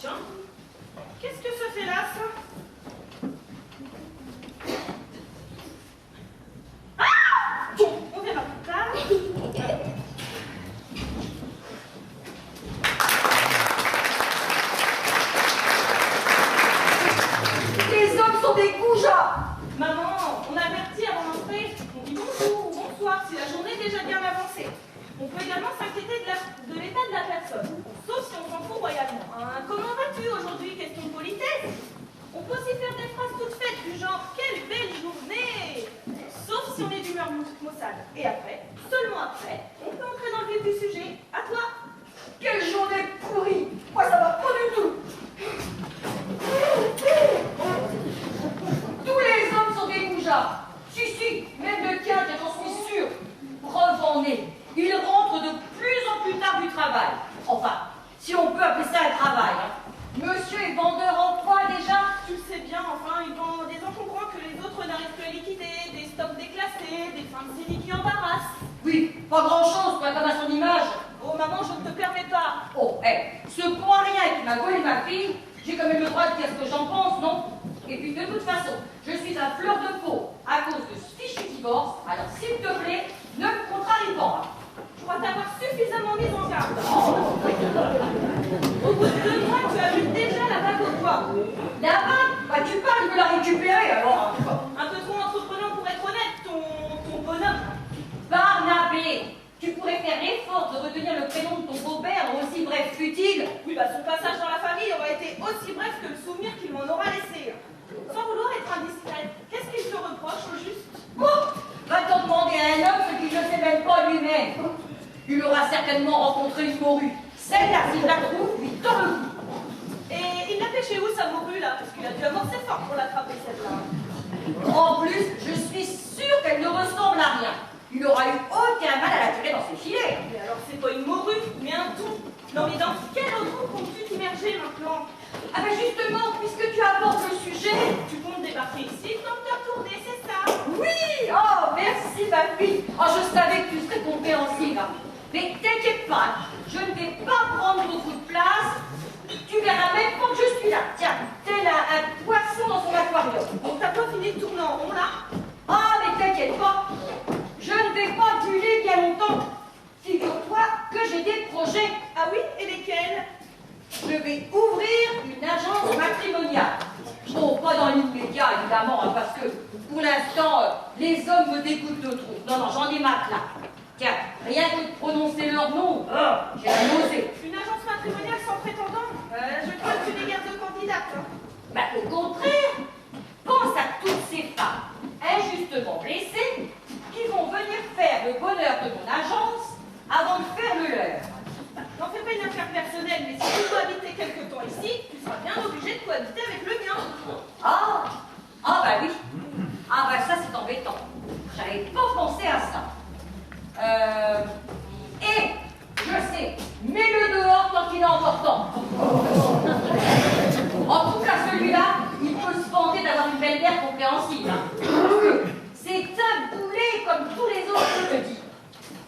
Tiens, qu'est-ce que ça fait là, ça? Ah! Bon, on verra plus tard. Les hommes sont des goujats. Maman, on a averti avant d'entrer. On dit bonjour ou bonsoir si la journée est déjà bien avancée. On peut également s'inquiéter de l'état de la personne, sauf si on s'en fout royalement. Hein, comment vas-tu aujourd'hui? Question de politesse. On peut aussi faire des phrases toutes faites du genre quelle belle journée, sauf si on est d'humeur maussade. Et après, seulement après, on peut entrer dans le vif du sujet. À toi. Quelle journée pourrie. Moi, ça va pas du tout. Tous les hommes sont des goujats. Si, même le tien, j'en suis sûre. Preuve en est, il rentre de plus en plus tard du travail. Enfin, si on peut appeler ça un travail. Hein. Monsieur est vendeur en quoi déjà? Tu le sais bien, enfin, il vend des encombrants que les autres n'arrivent plus à liquider, des stocks déclassés, des fins de série qui embarrassent. Oui, pas grand-chose, pas comme à son image. Oh maman, je ne te permets pas. Oh, ce point rien qui m'a volé ma fille, j'ai quand même le droit de dire ce que j'en pense, non? Et puis de toute façon, je suis à fleur de peau à cause de ce fichu divorce, alors s'il te plaît, ne me contrarie pas. Je crois t'avoir suffisamment mise en garde. Au bout de 2 mois, tu as vu déjà la bague au doigt. La bague? Bah tu parles de la récupérer alors. Un peu trop entreprenant pour être honnête, ton bonhomme. Barnabé, tu pourrais faire l'effort de retenir le prénom de ton beau-père, aussi bref fut-il. Oui, bah son passage dans la famille aurait été aussi bref que le souvenir qu'il m'en aura laissé. Sans vouloir être indiscrète, qu'est-ce qu'il te reproche au juste? Oh, va-t-on demander à un homme ce qu'il ne sait même pas lui-même? Il aura certainement rencontré une morue. Celle-là, s'il la trouve, lui tend le cou. Et il l'a pêché où, sa morue, là? Parce qu'il a dû amorcer fort pour l'attraper, celle-là. En plus, je suis sûre qu'elle ne ressemble à rien. Il aura eu aucun mal à la tirer dans ses filets. Mais alors, c'est pas une morue, mais un tout. Non, mais dans quel autre trou comptes-tu t'immerger maintenant? Ah ben justement, puisque tu abordes le sujet... Tu comptes débarquer ici, tant que t'as tourné, c'est ça? Oui! Oh, merci ma fille. Oh, je savais que tu serais compréhensive. Hein. Mais t'inquiète pas, je ne vais pas prendre beaucoup de place. Tu verras même quand je suis là. Tiens, tel un poisson dans son aquarium. Donc t'as pas fini de tourner en rond, là? Ah, mais t'inquiète pas, je ne vais pas durer bien longtemps. Figure-toi que j'ai des projets. Ah oui? Et lesquels? Je vais ouvrir une agence matrimoniale. Bon, pas dans l'immédiat, évidemment, hein, parce que pour l'instant, les hommes me dégoûtent de trop. Non, j'en ai marre là. Tiens, rien que de prononcer leur nom, j'ai la nausée. Une agence matrimoniale sans prétendant? Je crois que tu n'es guère de candidate. Hein. Bah, au contraire, pense à toutes ces femmes injustement blessées qui vont venir faire le bonheur de mon agence avant de faire le leur. N'en fais pas une affaire personnelle, mais si tu dois habiter quelque temps ici, tu seras bien obligé de cohabiter avec le mien. Ah bah oui. Ah bah ça c'est embêtant. J'avais pas pensé à ça. Et je sais, mets-le dehors tant qu'il est encore temps. En tout cas celui-là, il peut se vanter d'avoir une belle-mère compréhensive. Hein. Parce que c'est un boulet comme tous les autres, je te dis.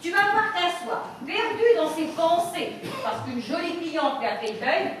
Tu vas voir qu'un soir, perdu dans ses pensées, parce qu'une jolie cliente lui a fait deuil,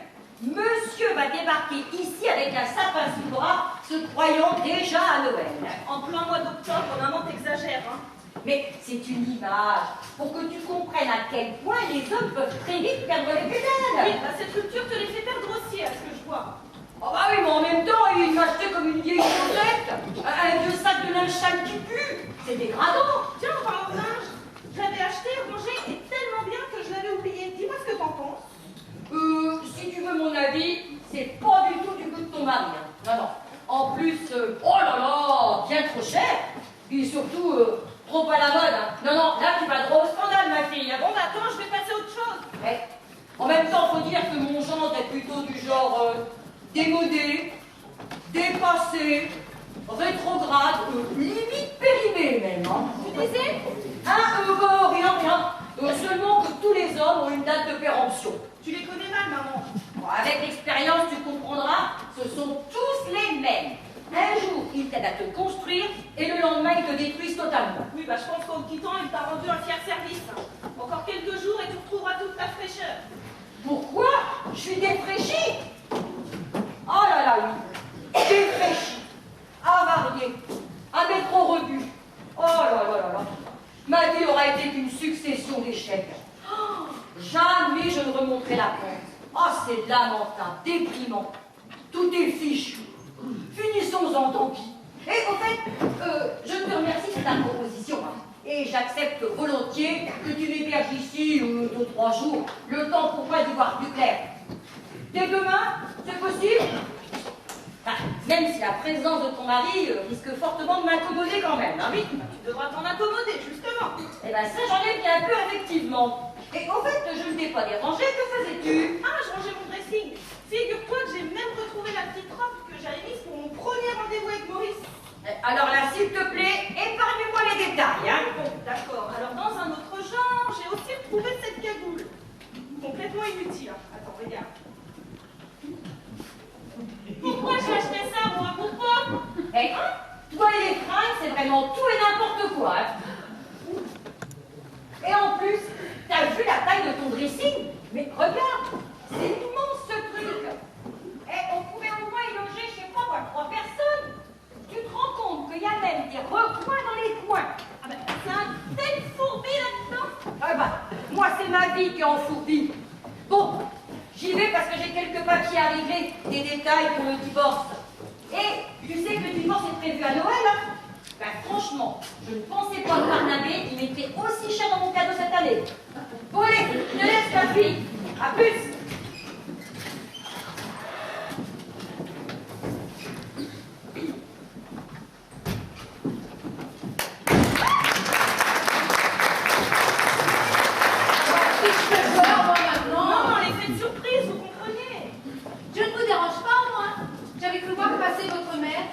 monsieur va débarquer ici avec un sapin sous le bras, se croyant déjà à Noël. En plein mois d'octobre, maman t'exagère, hein. Mais c'est une image, pour que tu comprennes à quel point les hommes peuvent très vite perdre les pédales. Oui, bah cette rupture te les fait perdre aussi, à ce que je vois. Oh bah oui, mais en même temps, il m'achetait comme une vieille chaussette, un vieux sac de linge sale qui pue. C'est dégradant. Tiens, en parlant de linge, je l'avais acheté, rangé, et tellement bien que je l'avais oublié. Dis-moi ce que t'en penses. Si tu veux mon avis, c'est pas du tout du goût de ton mari. Hein. Non. En plus, oh là là, bien trop cher. Et surtout, trop à la mode. Hein. Non, là tu vas droit au scandale, ma fille. Bon, bah attends, je vais passer à autre chose. Mais, en même temps, faut dire que mon gendre est plutôt du genre démodé, dépassé, rétrograde, limite périmé même. Hein. Tu disais? Rien. Seulement que tous les hommes ont une date de péremption. Tu les connais mal, maman. Bon, avec l'expérience, tu comprendras, ce sont tous les mêmes. Un jour, ils t'aident à te construire et le lendemain, ils te détruisent totalement. Oui, bah je pense qu'en quittant, il t'a rendu un fier service. Encore quelques jours et tu retrouveras toute ta fraîcheur. Pourquoi? Je suis défraîchie. la honte. Oh, c'est lamentable, déprimant. Tout est fichu. Finissons-en, tant pis. Et au fait, je te remercie de ta proposition. Et j'accepte volontiers que tu m'héberges ici 2-3 jours, le temps pour moi d'y voir plus clair. Dès demain, c'est possible? Même si la présence de ton mari risque fortement de m'accommoder quand même, hein, oui? Tu devras t'en accommoder, justement. Eh bien, ça, j'en ai bien peur, effectivement. Et au fait, je ne t'ai pas dérangé, que faisais-tu? Ah, je rangeais mon dressing. Figure-toi que j'ai même retrouvé la petite robe que j'avais mise pour mon premier rendez-vous avec Maurice. Alors là, s'il te plaît, épargne-moi les détails, hein? Bon, d'accord. Alors, dans un autre genre, j'ai aussi retrouvé cette cagoule. Complètement inutile. Attends, regarde. Pourquoi j'ai acheté ça, moi? Pourquoi? Eh, toi et les fringues, c'est vraiment tout et n'importe quoi. Hein. Et en plus, t'as vu la taille de ton dressing? Mais regarde, c'est immense ce truc. Et on pourrait au moins y loger, je sais pas moi, 3 personnes. Tu te rends compte qu'il y a même des recoins dans les coins? Ah ben, c'est un tel fourbi là-dedans. Ah bah, moi c'est ma vie qui est en fourbi. Bon, j'y vais parce que j'ai quelques papiers à régler, des détails pour le divorce. Et tu sais que le divorce est prévu à Noël, hein? Ben franchement, je ne pensais pas que Barnabé, il m'était aussi cher dans mon cadeau cette année. Bon allez, je te laisse ma fille. À plus. Non, l'effet de surprise, vous comprenez? Je ne vous dérange pas, moi. J'avais cru voir passer votre mère.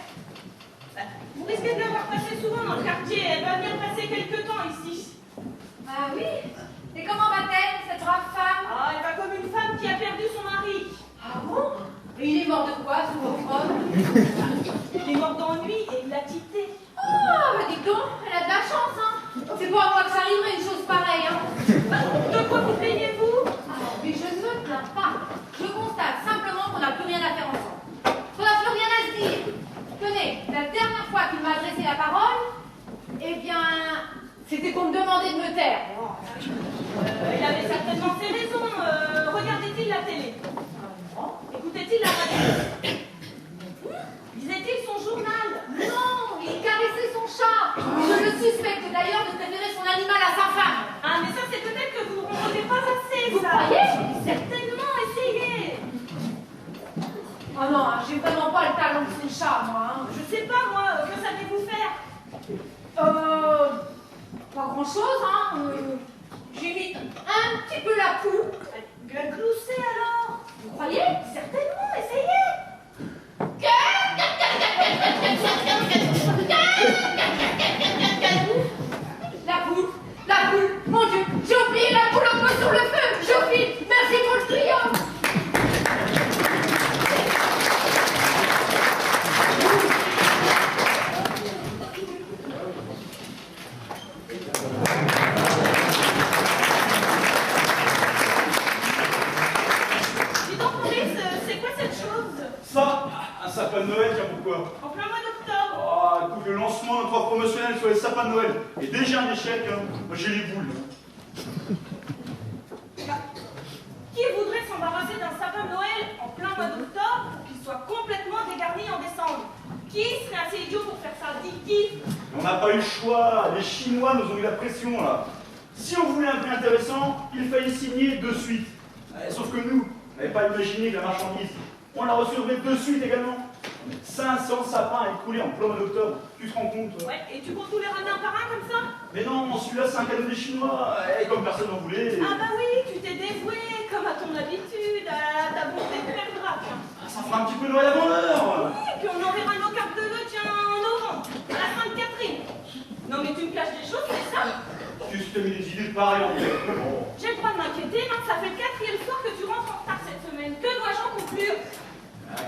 Vous risquez de l'avoir passée souvent dans le quartier. Elle va venir passer quelques temps ici. Ah oui? Et comment va-t-elle, cette brave femme? Ah, elle va comme une femme qui a perdu son mari. Ah bon? Et il est mort de quoi, ce pauvre homme? Il est mort d'ennui et il l'a quitté. Oh, mais dis donc, elle a de la chance, hein. C'est pas à moi que ça arriverait une chose pareille, hein. De quoi vous plaignez-vous? Ah, mais je ne me plains pas. Je constate simplement qu'on n'a plus rien à faire ensemble. Qu'on n'a plus rien à se dire. Tenez, la dernière fois qu'il m'a adressé la parole, eh bien, c'était pour me demander de me taire. Il avait certainement ses raisons. Regardait-il la télé? Écoutait-il la radio? Lisait-il son journal? Non, il caressait son chat. Je le suspecte d'ailleurs de préférer son animal à sa femme. Ah, mais ça, c'est peut-être que vous ne comprenez pas assez, Vous ça. croyez? Certainement, essayez. Oh non, hein, j'ai vraiment pas le talent de son chat, moi. Hein. Je sais pas, moi, que savez-vous faire? Pas grand-chose, hein. J'imite un petit peu la poule. Gloussez alors. Vous croyez? Certainement, essayez. La poule, mon Dieu, j'ai oublié la poule au feu sur le feu. J'oublie. Merci pour le triomphe. Dis donc, Maurice, c'est quoi cette chose? Ça, un sapin de Noël, tiens pourquoi? En plein mois d'octobre. Ah, écoute, le lancement de notre offre promotionnelle sur les sapins de Noël est déjà un échec, hein. Moi j'ai les boules. Qui voudrait s'embarrasser d'un sapin de Noël en plein mois d'octobre pour qu'il soit complètement dégarni en décembre? Qui serait assez idiot pour faire ça? Dis qui? On n'a pas eu le choix, les Chinois nous ont mis la pression là. Si on voulait un prix intéressant, il fallait signer de suite. Sauf que nous, on n'avait pas imaginé que la marchandise, on la recevrait de suite également. 500 sapins écoulés en plein mois d'octobre, tu te rends compte? Ouais, et tu comptes tous les ramener un par un comme ça? Mais non, celui-là c'est un cadeau des Chinois, et comme personne n'en voulait. Ah bah oui, tu t'es dévoué, comme à ton habitude, à ta bonté de père Drac. Ça fera un petit peu Noël avant l'heure. Oui, puis on enverra nos cartes de vœux, tiens, en novembre, à la Sainte-Catherine. Non mais tu me caches des choses, c'est ça? Tu t'es mis des idées pareilles en tête. Oh. J'ai le droit de m'inquiéter, hein, ça fait le 4e soir que tu rentres en retard cette semaine. Que dois-je en conclure?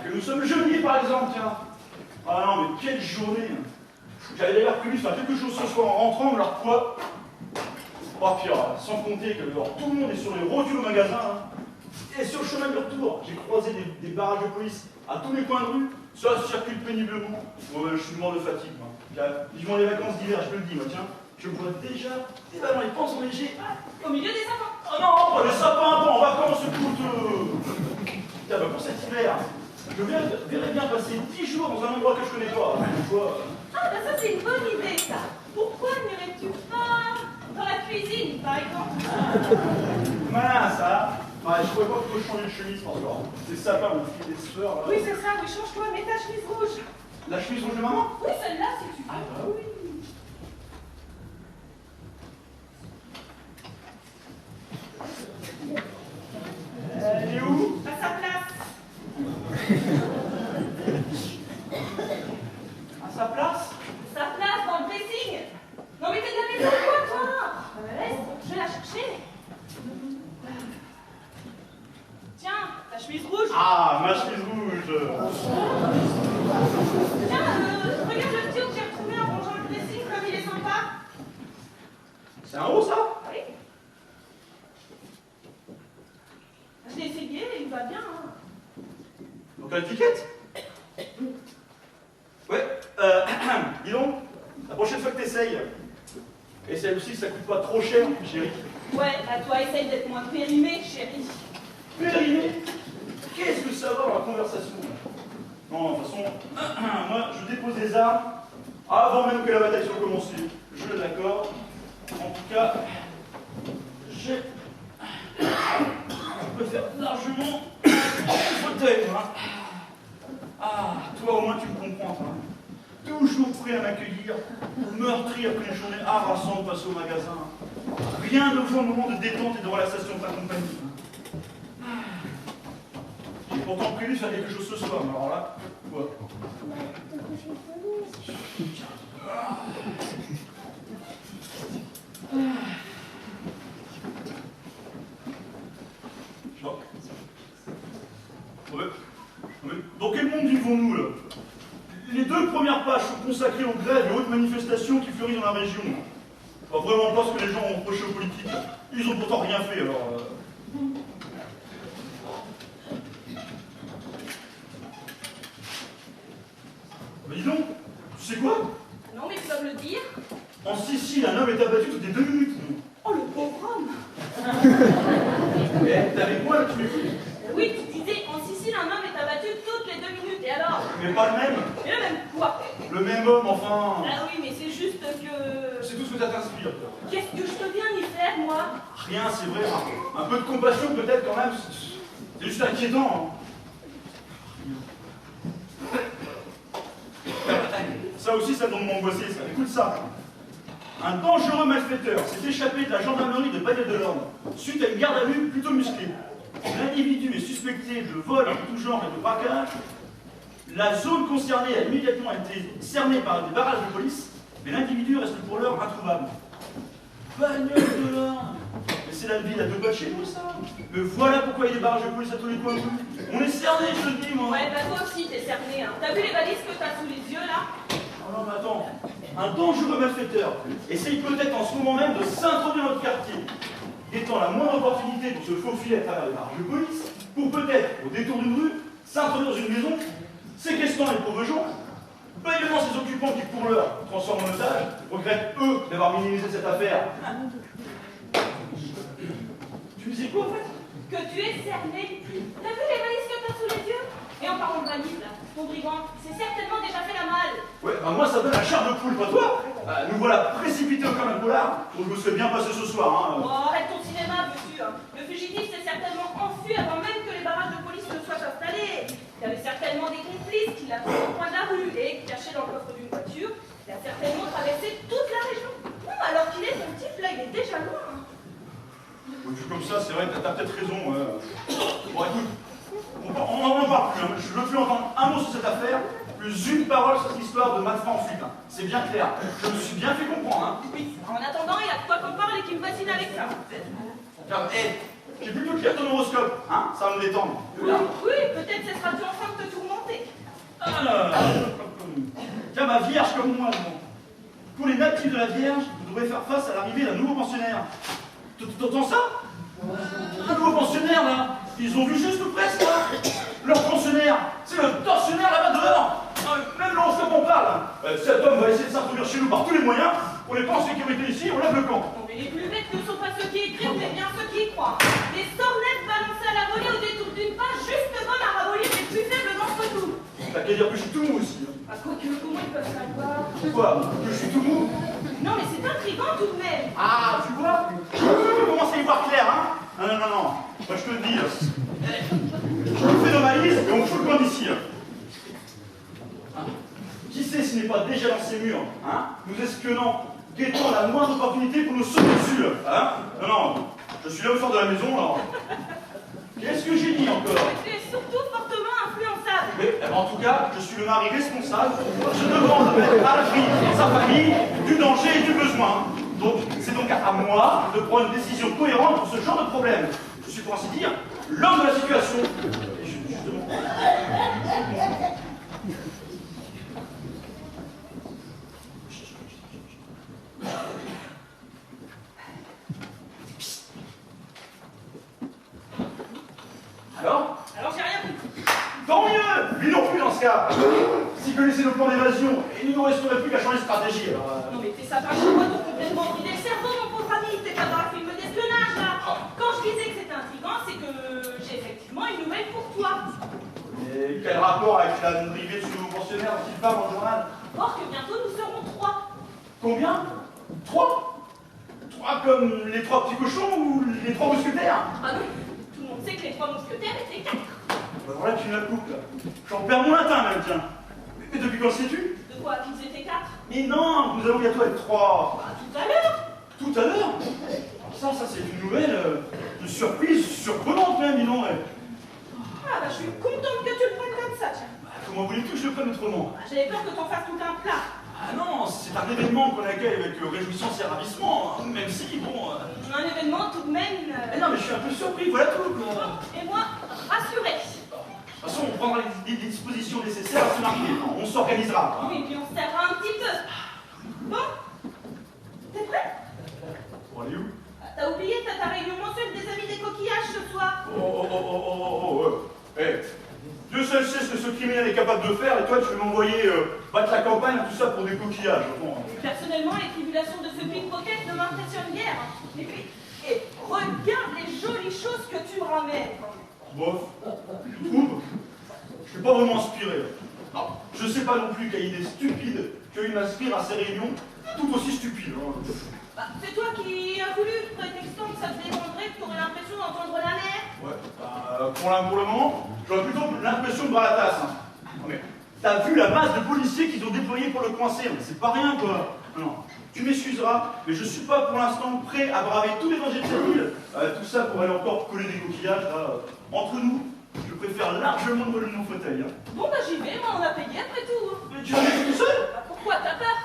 Que nous sommes jeudi par exemple, tiens. Ah non, mais quelle journée. J'avais d'ailleurs prévu de faire quelque chose ce soir en rentrant, mais alors quoi? Oh pire, sans compter que alors, tout le monde est sur les rotules au magasin. Hein. Et sur le chemin du retour, j'ai croisé des barrages de police à tous les coins de rue. Ça circule péniblement. Ouais, je suis mort de fatigue. Moi. Vivement les vacances d'hiver, je te le dis, moi, tiens. Je vois déjà des ballons et penses enneigés Au milieu des sapins. Oh non, pas les sapins, pas en vacances, écoute. pour cet hiver. Je verrais bien passer 10 jours dans un endroit que je connais pas. Ah, bah ça, c'est une bonne idée, ça. Pourquoi n'irais-tu pas dans la cuisine, par exemple? Malin, ça. Ouais, je pourrais pas plutôt changer de chemise parce que c'est sympa, mon fil des sueurs. Là. Oui, c'est ça, oui, change-toi, mets ta chemise rouge. La chemise rouge de maman? Oui, celle-là, si tu veux. Ah, bah oui. Elle est où? À sa place. À sa place? Sa place dans le dressing. Non, mais t'es de la maison, quoi, toi? Laisse, je vais la chercher. Tiens, ta chemise rouge. Ah, ma chemise rouge. Tiens, regarde le tuyau que j'ai retrouvé en rangeant le dressing, comme il est sympa. C'est un haut, ça? Oui. Je l'ai essayé, il va bien, hein. Donc l'étiquette? Ouais, dis donc, la prochaine fois que t'essayes, essaye aussi que ça coûte pas trop cher, chérie. Ouais, bah toi, essaye d'être moins périmé, chérie. Périmé? Qu'est-ce que ça va dans la conversation? Non, de toute façon, moi, je dépose des armes avant même que la bataille soit commencée. Je l'accorde. En tout cas, je peux faire largement le fauteuil, hein. Ah, toi au moins tu me comprends, hein. Toujours prêt à m'accueillir, meurtri après une journée harassante passée au magasin. Rien ne vaut un moment de détente et de relaxation de ta compagnie. J'ai pourtant prévu de faire quelque chose ce soir, mais alors là, quoi? Dans quel monde vivons-nous, là? Les 2 premières pages sont consacrées aux grèves et autres manifestations qui fleurissent dans la région. Pas vraiment pas ce que les gens ont reproché aux politiques. Ils ont pourtant rien fait, alors... Mais dis donc, tu sais quoi? Non, mais tu vas me le dire. En Sicile, un homme est abattu toutes les 2 minutes. Oh, le pauvre homme. Eh, t'avais quoi là, tu m'écoutes? Oui, tu disais, en Sicile, un homme est abattu toutes les 2 minutes, et alors? Mais pas le même. Mais le même quoi? Le même homme, enfin. Ah oui, mais c'est juste que... C'est tout ce que ça t'inspire, toi. Qu'est-ce que je peux bien y faire, moi? Rien, c'est vrai. Un peu de compassion, peut-être, quand même. C'est juste inquiétant. Ça aussi, ça doit m'angoisser, ça. Écoute ça. Un dangereux malfaiteur s'est échappé de la gendarmerie de Bagnères de l'Orne suite à une garde à vue plutôt musclée. L'individu est suspecté de vol en tout genre et de braquage. La zone concernée a immédiatement été cernée par des barrages de police, mais l'individu reste pour l'heure introuvable. Bagnères de l'Orne. Mais c'est la ville à 2 pas de chez nous, ça. Mais voilà pourquoi il y a des barrages de police à tous les coins. On est cerné, je te dis, moi. Ouais, bah toi aussi, t'es cerné, hein. T'as vu les balises que t'as sous les yeux, là? Oh non, mais attends. Un dangereux malfaiteur essaye peut-être en ce moment même de s'introduire dans notre quartier, étant la moindre opportunité pour se faufiler à travers les barrages de police, pour peut-être, au détour d'une rue, s'introduire dans une maison, séquestrant les pauvres gens, bêtement ses occupants qui, pour l'heure, transforment en otage, regrettent, eux, d'avoir minimisé cette affaire. Tu me disais quoi, en fait? Que tu es cerné. T'as vu les balises que t'as sous les yeux? Et en parlant de balises, là, ton brigand, c'est certainement déjà fait la malle. Ouais, bah moi ça donne la chair de poule, pas toi. Nous voilà précipités comme un polar, donc je me serais bien passé ce soir, hein. Oh, arrête ton cinéma, monsieur. Le fugitif s'est certainement enfui avant même que les barrages de police ne soient installés. Il y avait certainement des complices qui l'ont pris au coin de la rue et, caché dans le coffre d'une voiture, il a certainement traversé toute la région. Non, alors qu'il est, son type, là, il est déjà loin. Vu comme ça, c'est vrai, t'as peut-être raison. Bon, écoute, on n'en parle plus, hein. Je veux plus entendre un mot sur cette affaire, plus une parole sur cette histoire de malfrats en fuite, hein. C'est bien clair. Je me suis bien fait comprendre, hein. Oui, en attendant, il y a de quoi qu'on parle et qui me fascine avec ça. Tiens, j'ai plutôt que lire ton horoscope, hein. Ça va me détendre. Oui, oui, peut-être cessera-tu enfin de te tourmenter. Tiens, ma vierge comme moi, bon. Pour les natifs de la Vierge, vous devrez faire face à l'arrivée d'un nouveau pensionnaire. T'entends ça? Un nouveau pensionnaire, là. Ils ont vu juste presque, là. Leur pensionnaire, c'est le tortionnaire là-bas dehors. Même l'horoscope on parle. Cet homme va essayer de s'introduire chez nous par tous les moyens. On n'est pas en sécurité ici, on lève le camp. Non, mais les plus bêtes ne sont pas ceux qui écrivent, mais bien ceux qui y croient. Des sornettes balancées à la volée au détour d'une page juste bonne à T'as qu'à dire que je suis tout mou aussi. Hein. Ah, quoique, comment ils peuvent savoir? Quoi? Que je suis tout mou? Non, mais c'est intriguant tout de même. Ah, tu vois? Tu commences à y voir clair, hein? Non, non, non, non. Moi, je te le dis. On fait nos valises et on fout le camp d'ici. Hein. Qui sait s'il n'est pas déjà dans ces murs, hein? Nous espionnant, guettant la moindre opportunité pour nous sauter dessus, hein? Non, non. Je suis l'homme fort de la maison, alors. Qu'est-ce que j'ai dit encore? Tu es surtout fortement influençable. Mais en tout cas, je suis le mari responsable. Je demande à mettre à l'abri sa famille du danger et du besoin. Donc, c'est donc à moi de prendre une décision cohérente pour ce genre de problème. Je suis pour ainsi dire l'homme de la situation. Et justement. Alors j'ai rien compris. Tant mieux! Lui non plus dans ce cas! S'il connaissait nos plans d'évasion, il ne nous resterait plus qu'à changer de stratégie. Non mais t'es sapin chez moi, donc complètement bridé le cerveau, mon pauvre ami. T'es pas dans un film d'espionnage là. Quand je disais que c'était intriguant, c'est que j'ai effectivement une nouvelle pour toi. Mais quel rapport avec la arrivée de ce nouveau pensionnaire dont il parle dans le journal? Or que bientôt nous serons 3. Combien? 3? 3 comme les 3 petits cochons ou les 3 mousquetaires? Ah non, tout le monde sait que les 3 mousquetaires étaient 4. Alors là, tu me la coupes, là. J'en perds mon latin, même, tiens. Mais depuis quand sais-tu? De quoi? Qu'ils étaient 4? Mais non, nous allons bientôt être 3. Bah tout à l'heure. Tout à l'heure? Ça, c'est une nouvelle, une surprise, surprenante même, dis donc. Ah bah je suis contente que tu le prennes comme ça, tiens. Bah, comment voulais-tu que je le prenne autrement? Bah, j'avais peur que t'en fasses tout un plat. Ah non, c'est un événement qu'on accueille avec réjouissance et ravissement, hein, même si, bon... Un événement tout de même... Mais non, mais je suis un peu surpris, voilà tout, quoi. Et moi, rassurée. De toute façon, on prendra les dispositions nécessaires à son arrivée. On s'organisera. Oui, puis on se serrera un petit peu. Bon, t'es prêt? Pour aller où? T'as oublié, t'as ta réunion mensuelle des amis des coquillages ce soir. Eh, Dieu seul sait ce que ce criminel est capable de faire, et toi, tu veux m'envoyer battre la campagne, tout ça pour des coquillages. Bon. Personnellement, les tribulations de ce pickpocket ne m'impressionnent guère. Et puis, regarde les jolies choses que tu ramènes. Bof, tu trouves? Je suis pas vraiment inspiré. Non, je sais pas non plus quelle idée stupide qu'il m'inspire à ces réunions, tout aussi stupides. Hein. Bah, c'est toi qui as voulu, prétextant que ça te dérangerait, que t'aurais l'impression d'entendre la mer. Ouais, pour le moment, j'aurais plutôt l'impression de boire la tasse. Hein. Non mais, t'as vu la masse de policiers qu'ils ont déployés pour le coincer? C'est pas rien, quoi. Non, tu m'excuseras, mais je suis pas pour l'instant prêt à braver tous les dangers de cette île. Tout ça pour aller encore coller des coquillages, là. Entre nous, je préfère largement me relever de mon fauteuil. Hein. Bon bah j'y vais, moi on a payé après tout. Hein. Mais tu vas aller tout seul? Bah, pourquoi t'as peur?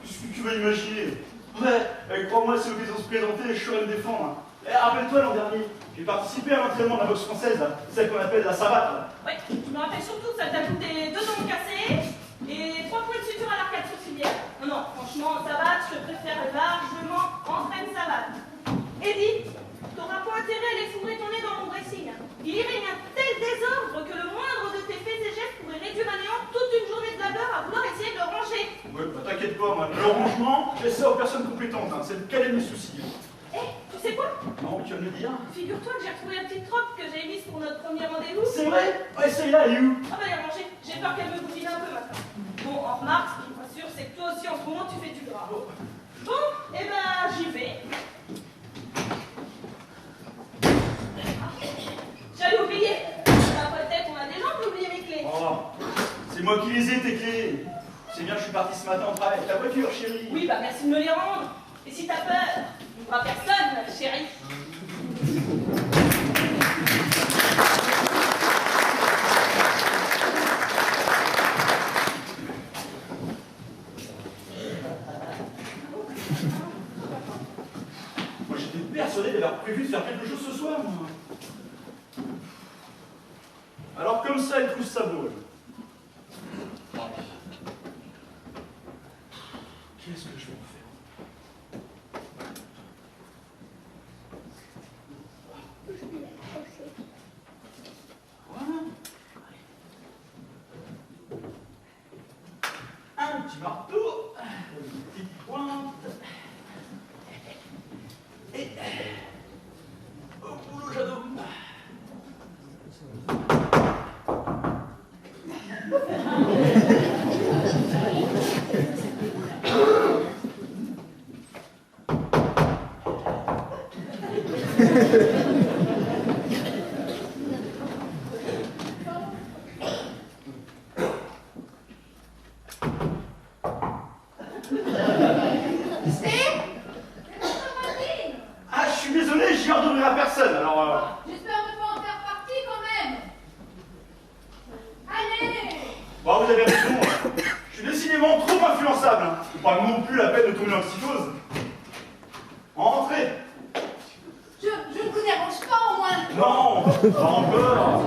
Qu'est-ce que tu vas imaginer? Ouais, crois-moi, si l'occasion se présentait, je saurais me défendre. Hein. Rappelle-toi l'an dernier, j'ai participé à l'entraînement de la boxe française, là, celle qu'on appelle la savate. Là. Ouais, je me rappelle surtout que ça t'a coûté 2 dents cassées et 3 points de suture à l'arcade sourcilière. Non, non, franchement, savate, je préfère largement entraîne savate. Eddie, t'auras pas intérêt à aller fourrer ton nez dans mon dressing. Il y règne un tel désordre que le moindre de tes faits et gestes pourrait réduire à néant toute une journée de labeur à vouloir essayer de le ranger. Ouais, bah t'inquiète pas, moi, le rangement, je laisse ça aux personnes compétentes, hein. C'est le cas de mes soucis. Tu sais quoi? Non, mais tu vas me le dire. Figure-toi que j'ai retrouvé la petite robe que j'avais mise pour notre premier rendez-vous. C'est vrai? Ouais, celle-là, elle est où? Ah bah elle est rangée, j'ai peur qu'elle me boudine un peu maintenant. Bon, en remarque, ce qui me rassure, c'est que toi aussi en ce moment tu fais du gras. Bon, et ben j'y vais. J'avais oublié. T'as pas de tête, on a des gens qui ont oublié mes clés. Oh, c'est moi qui les ai, tes clés. C'est bien, je suis parti ce matin en travail avec ta voiture, chérie. Oui, bah merci de me les rendre. Et si t'as peur, on ne fera personne, chérie. Moi, j'étais persuadé d'avoir prévu de faire quelque chose ce soir, moi. Alors, comme ça, elle trouve ça beau. Qu'est-ce que je vais en faire? Voilà. Un petit marteau, une petite pointe, et au boulot, j'adore. Ah, je suis désolé, j'y ordonnerai à personne, alors... J'espère ne pas en faire partie quand même. Allez! Bon, vous avez raison, je suis décidément trop influençable, hein. Pas non plus la peine de tomber en psychose. Entrez. Je ne vous dérange pas au moins. Non, pas encore.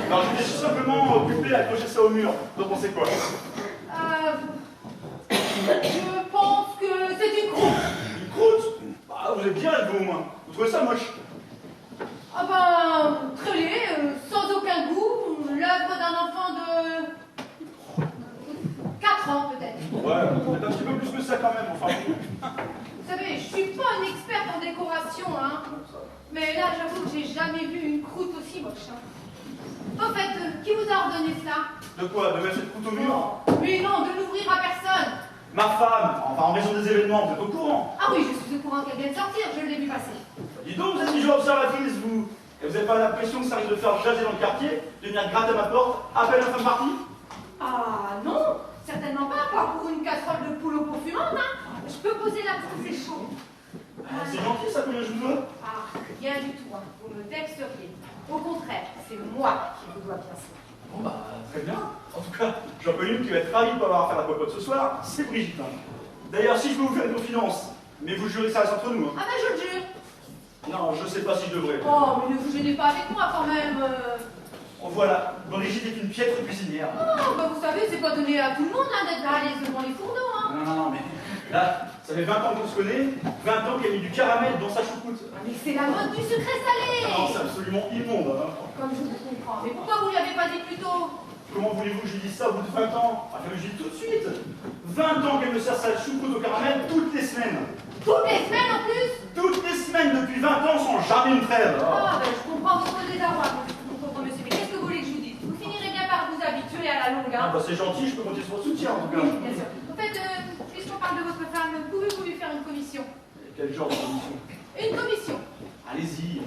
Non, je suis simplement occupé à accrocher ça au mur. Vous en pensez quoi? Je pense que c'est une croûte. Une croûte? Ah, vous êtes bien vous au moins. Vous trouvez ça moche? Ah ben, très laid, sans aucun goût, l'œuvre d'un enfant de 4 ans peut-être. Ouais, peut-être un petit peu plus que ça quand même, enfin. Vous savez, je suis pas une experte en décoration, hein. Mais là, j'avoue que j'ai jamais vu une croûte aussi moche. Hein. En fait, qui vous a ordonné ça? De quoi? De mettre cette croûte au mur? Mais non, de l'ouvrir à personne. Ma femme, enfin en raison des événements, vous êtes au courant? Ah oui, je suis au courant qu'elle vient de sortir, je l'ai vu passer. Dis donc, vous êtes une jolie observatrice, vous. Et vous n'avez pas l'impression que ça risque de faire jaser dans le quartier, de venir gratter à ma porte, appelle la femme partie? Ah non, certainement pas pour une casserole de poule au pot fumante, hein. Je peux poser la bouffe, c'est chaud. C'est gentil ça, combien je vous dois? Ah, rien du tout, hein. Vous me vexeriez. Au contraire, c'est moi qui vous dois bien ça. Bon bah, très bien. En tout cas, j'en connais une qui va être ravie de pas avoir à faire la popote ce soir, c'est Brigitte. Hein. D'ailleurs, si je peux vous faire une confidence, mais vous jurez que ça reste entre nous. Hein. Ah ben je le jure. Non, je sais pas si je devrais. Oh, mais ne vous gênez pas avec moi quand même. Oh, voilà, Brigitte est une piètre cuisinière. Oh, bah vous savez, c'est pas donné à tout le monde hein, d'être à l'aise devant les fourneaux. Hein. Non, mais là, ça fait 20 ans qu'on se connaît, 20 ans qu'elle a mis du caramel dans sa choucroute. Ah, mais c'est la mode du sucré salé. Non, c'est absolument immonde. Hein. Comme je vous comprends. Mais pourquoi vous ne l'avez pas dit plus tôt? Comment voulez-vous que je lui dise ça au bout de 20 ans? Enfin, je le dis tout de suite. 20 ans qu'elle me sert sa choucroute au caramel toutes les semaines. Toutes les semaines en plus? Toutes les semaines depuis 20 ans sans jamais une trêve. Ah, ben je comprends votre désarroi, mon pauvre monsieur. Mais qu'est-ce que vous voulez que je vous dise? Vous finirez bien par vous habituer à la longue, Ah hein? bah c'est gentil, je peux compter sur votre soutien en tout cas. Oui, bien sûr. En fait, puisqu'on parle de votre femme, pouvez-vous lui faire une commission? Quel genre de commission? Une commission? Allez-y.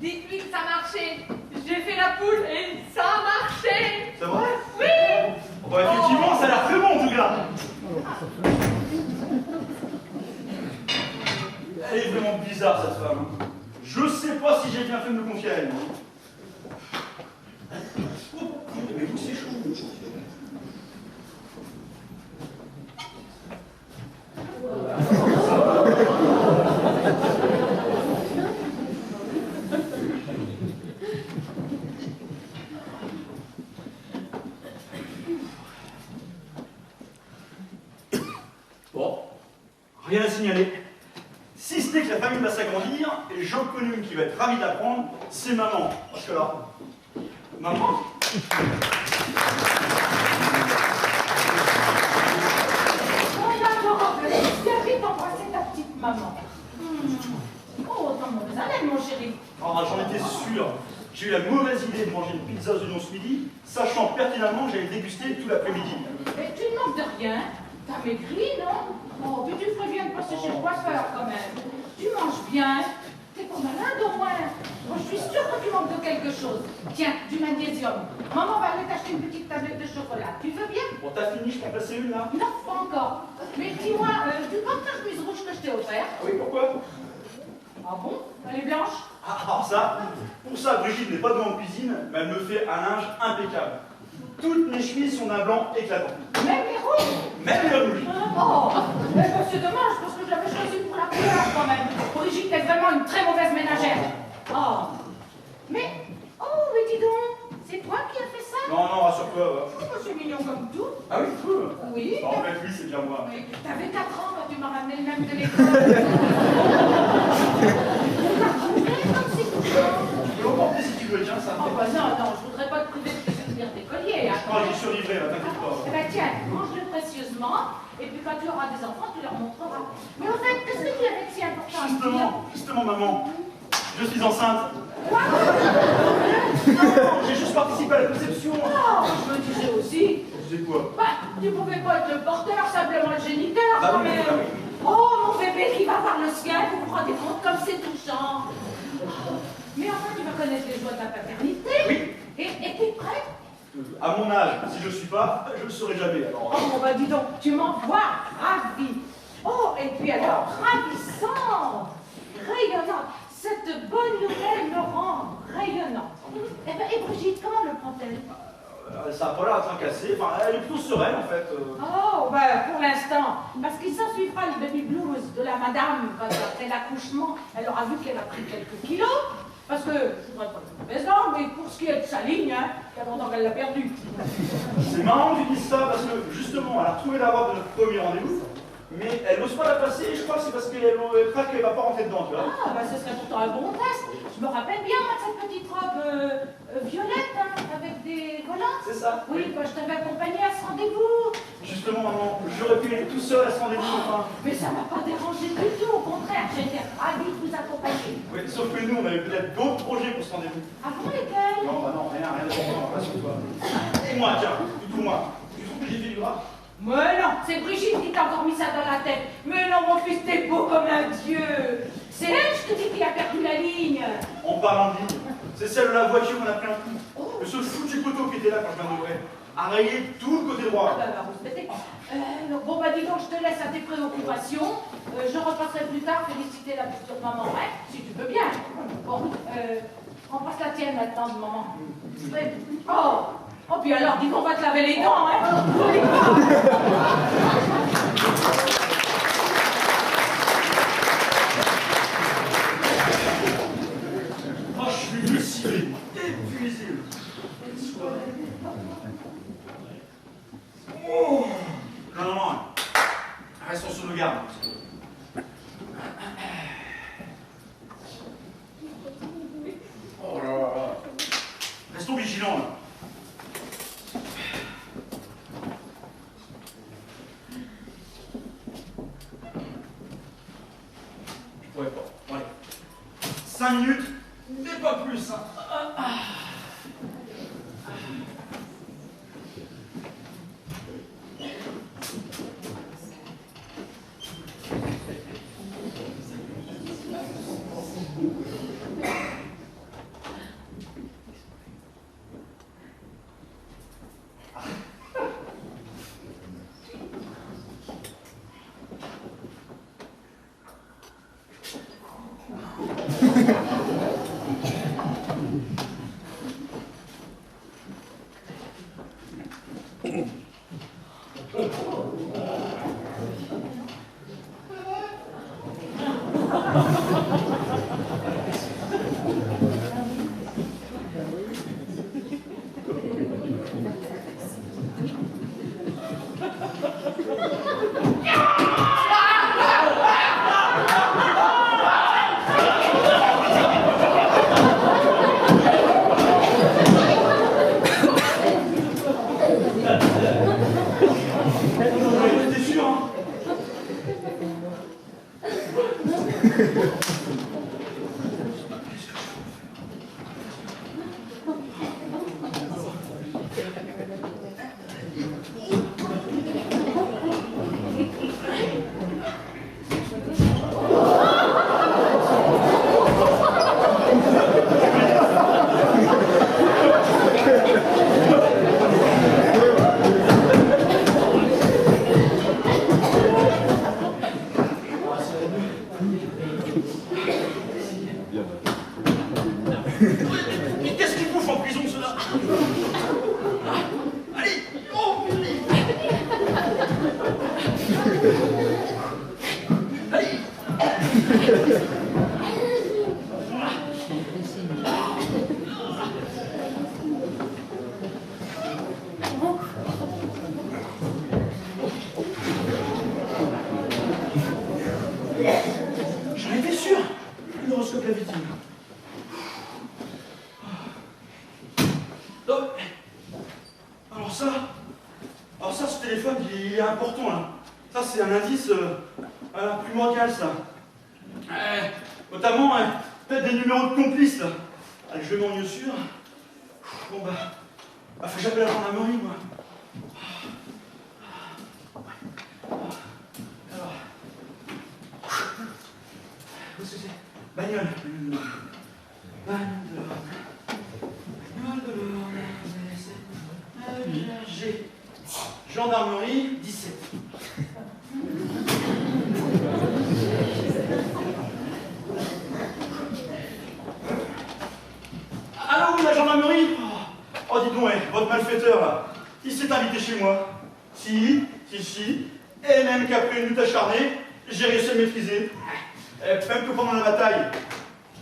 Dites-lui que ça marchait. J'ai fait la poule et ça a marché. C'est vrai? Oui. Bon, effectivement, ça a l'air très bon en tout cas. Elle est vraiment bizarre cette femme. Je sais pas si j'ai bien fait de me confier à elle. Oh, mais vous c'est chaud. Bon, rien à signaler. Si ce n'est que la famille va s'agrandir, et j'en connais une qui va être ravie d'apprendre, c'est maman. Parce que là, maman. Bien vite embrasser ta petite maman. Oh, t'en as besoin d'aide, mon chéri. Ah, j'en étais sûr. J'ai eu la mauvaise idée de manger une pizza aux oignons ce midi, sachant pertinemment que j'allais déguster tout l'après-midi. Mais tu ne manques de rien. T'as maigri, non? Oh, puis tu ferais bien de passer chez le coiffeur quand même. Tu manges bien. T'es pas malade au moins. Moi, je suis sûre que tu manques de quelque chose. Tiens, du magnésium. Maman va aller t'acheter une petite tablette de chocolat. Tu veux bien? Bon, t'as fini, je peux en placer une là? Non, pas encore. Mais dis-moi, tu portes ta chemise rouge que je t'ai offerte? Ah oui, pourquoi? Ah bon? Elle est blanche? Ah, alors ça, pour ça, Brigitte n'est pas douée en cuisine, mais elle me fait un linge impeccable. Toutes mes chemises sont d'un blanc éclatant. Même les rouges? Même les rouges. Oh, mais c'est dommage parce que j'avais choisi pour la couleur quand même. Brigitte est vraiment une très mauvaise ménagère. Oh, mais dis donc, c'est toi qui as fait ça? Non, non, rassure-toi. Oh, c'est mignon comme tout. Ah oui, tout. Oui. Bah, en fait, oui, c'est bien moi. Mais t'avais 4 ans quand tu m'as ramené le même de l'école. Comme c'est tout. Tu peux l'emporter si tu veux, tiens, ça. Oh, bah non, je voudrais pas te priver de te servir des colliers. Je crois que j'y survivrai, là, t'inquiète pas. Eh ben tiens, mange-le précieusement, et puis quand tu auras des enfants, tu leur montreras. Mais en fait, qu'est-ce que tu avais de si important à me dire? Justement, maman, je suis enceinte. Quoi? Non, j'ai juste participé à la conception. Oh, je me disais aussi, quoi? Bah, tu pouvais pas être le porteur, simplement le géniteur, Bah quand oui, même. bah oui. Oh, mon bébé qui va voir le sien, vous vous rendez compte comme c'est touchant. Mais enfin, tu vas connaître les joies de la paternité. Oui. Et t'es prête? À mon âge, si je le suis pas, je le serai jamais, alors. Oh, bah dis donc, tu m'en vois ravie. Oh, et puis alors, ravissante, rayonnante. Cette bonne nouvelle me rend rayonnante. Eh ben, et Brigitte, comment le prend-elle? Ça n'a pas l'air à tracasser, enfin, elle est plutôt sereine, en fait. Oh, ben, pour l'instant, parce qu'il s'en suivra le baby blues de la madame quand après l'accouchement, elle aura vu qu'elle a pris quelques kilos. Parce que, je voudrais pas être mauvaise langue, mais pour ce qui est de sa ligne, hein, il y a longtemps qu'elle l'a perdue. C'est marrant que tu dises ça, parce que, justement, elle a retrouvé la robe de notre premier rendez-vous, mais elle n'ose pas la passer, et je crois que c'est parce qu'elle craque qu'elle va pas rentrer dedans, tu vois. Ah, ben, ce serait pourtant un bon test. Je me rappelle bien, moi, de cette petite robe violette, hein, avec des volants. C'est ça. Oui, quand je t'avais accompagnée à ce rendez-vous. Justement, maman, j'aurais pu aller tout seul à ce rendez-vous, enfin. Mais ça m'a pas dérangé du tout, au contraire, j'étais ravie de vous accompagner. Oui, sauf que nous, on avait peut-être d'autres projets pour ce rendez-vous. Ah bon, lesquels? Non, bah non, rien d'important, rassure-toi. Et moi, tiens, du coup, moi, tu trouves que j'ai fait du gras? Mais non, c'est Brigitte qui t'a encore mis ça dans la tête. Mais non, mon fils, t'es beau comme un dieu. C'est elle, je te dis, qui a perdu la ligne. En parlant de ligne, c'est celle de la voiture qu'on a pris un coup. Le seul foutu poteau qui était là quand je viens d'ouvrir a rayé tout le côté droit. Ah bah, vous mettez. Bon, bah dis donc, je te laisse à tes préoccupations. Je repasserai plus tard féliciter la future maman, hein, si tu veux bien. Bon, embrasse la tienne maintenant, maman. Oh, puis alors, dis qu'on va te laver les dents, hein. Oh, je suis lessivé, épuisé. Oh. Non, restons sur nos gardes. Oh là là. Restons vigilants, là. Je pourrais pas. Bon, allez. 5 minutes, mais pas plus. Hein. Mais qu'est-ce qu'ils bouffent en prison, ceux-là? Allez! Oh, allez! J'en étais sûr! L'horoscope l'avait dit. Alors ça, ce téléphone, il est important, là. Ça, c'est un indice primordial, ça. Notamment, peut-être des numéros de complices, là. Allez, je vais m'en mieux sûr. Bon, bah, faut que j'appelle la gendarmerie, moi. Gendarmerie, 17. Allô, oui, la gendarmerie? Oh, dis donc, votre malfaiteur, là, il s'est invité chez moi. Si, et même qu'après une lutte acharnée, j'ai réussi à le maîtriser. Même que pendant la bataille,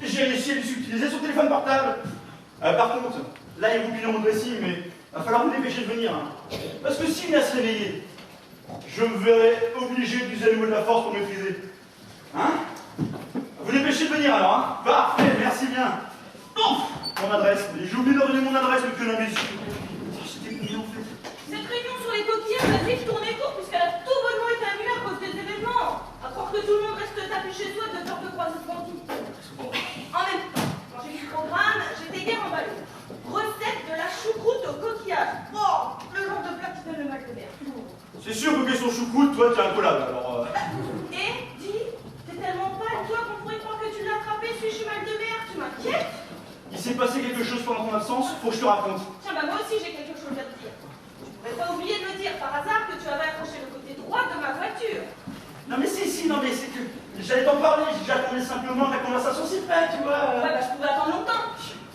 j'ai réussi à lui utiliser son téléphone portable. Par contre, là, il vous pile mon dressing, mais il va falloir vous dépêcher de venir. Hein. Parce que s'il vient se réveiller, je me verrai obligé d'user à nouveau de la force pour le maîtriser. Hein? Vous dépêchez de venir alors, hein? Parfait, merci bien. Oh, mon adresse. J'ai oublié de donner mon adresse, monsieur l'imbécile. C'était combien en fait? Cette réunion sur les coquillages a vite tourné court puisqu'elle a tout bonnement été annulée à cause des événements. À croire que tout le monde reste tapé chez soi de peur de croiser son tout. En même temps, quand j'ai vu le programme, j'étais guère emballée. Recette de la choucroute au coquillage. Oh, le genre de plat qui donne le mal de mer. C'est sûr que question choucroute, toi, t'es incollable, alors... Et, dis, t'es tellement pâle, toi, qu'on pourrait croire que tu l'as attrapé, suis-je mal de mer, tu m'inquiètes? Il s'est passé quelque chose pendant ton absence, faut que je te raconte. Tiens, bah moi aussi j'ai quelque chose à te dire. Tu pourrais pas oublier de me dire par hasard que tu avais accroché le côté droit de ma voiture. Non mais si, non mais c'est que... J'allais t'en parler, j'attendais simplement que la conversation s'y fait, tu vois. Ouais, bah je pouvais attendre longtemps.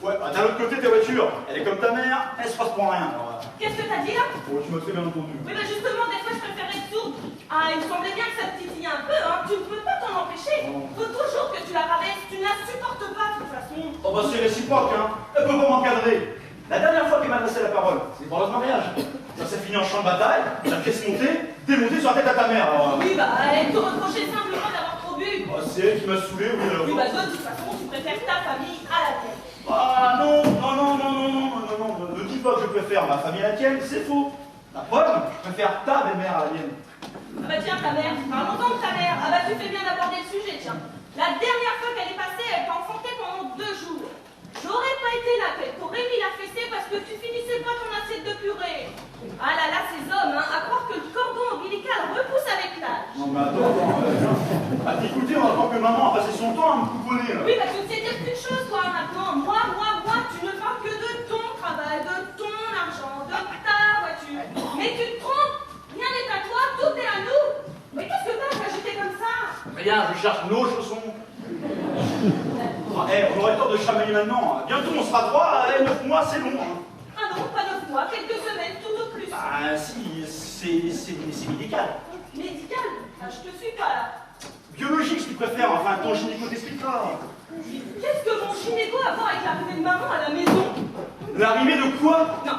Ouais, bah, d'un autre côté, ta voiture, elle est comme ta mère, elle se passe pour rien, alors... Qu'est-ce que t'as dit là? Bon, tu m'as très bien entendu. Oui, bah justement, des fois je préfère être sourde. Ah, il me semblait bien que ça te titillait un peu, hein. Tu ne peux pas t'en empêcher. Faut toujours que tu la rabaisses, tu ne la supportes pas de toute façon. Oh bah c'est réciproque, hein. Elle peut pas m'encadrer. La dernière fois qu'elle m'a adressé la parole, c'est pour notre mariage. Ça s'est fini en champ de bataille, la pièce montée, démontée sur la tête à ta mère, alors... Oui, bah elle te reprochait simplement d'avoir trop bu. Oh, c'est elle qui m'a saoulé, oui, alors... Oui, bah toi, de toute façon, tu préfères ta famille à la tienne. Ah non, ne dis pas que je préfère ma famille à la tienne, c'est faux. La preuve, je préfère ta belle-mère à la mienne. Ah bah tiens, ta mère, parlons-en de ta mère. Ah bah tu fais bien d'aborder le sujet, tiens. La dernière fois qu'elle est passée, elle t'a enfanté pendant 2 jours. J'aurais pas été là, qu'elle t'aurait mis la fessée parce que tu finissais pas ton assiette de purée. Ah là là, ces hommes, hein, à croire que le cordon ombilical repousse avec l'âge. Non mais attends, à t'écouter, on entend que maman a passé son temps à me couponner, là. Oui, bah tu ne sais dire qu'une chose, toi, maintenant. Moi, tu ne parles que de ton travail, de ton argent, de ta voiture. Mais tu te trompes, rien n'est à toi, tout est à nous. Mais qu'est-ce que t'as à t'agiter comme ça? Rien, je cherche nos chaussons. Ah, on aurait tort de chamailler maintenant. Bientôt on sera droit, 9 mois c'est long. Hein. Ah non, pas 9 mois, quelques semaines, tout au plus. Ah si, c'est médical. Médical? Ah, je te suis pas là. Biologique si tu préfères, enfin ton gynéco t'expliquera. Qu'est-ce que mon gynéco a à voir avec l'arrivée de maman à la maison? L'arrivée de quoi? Non,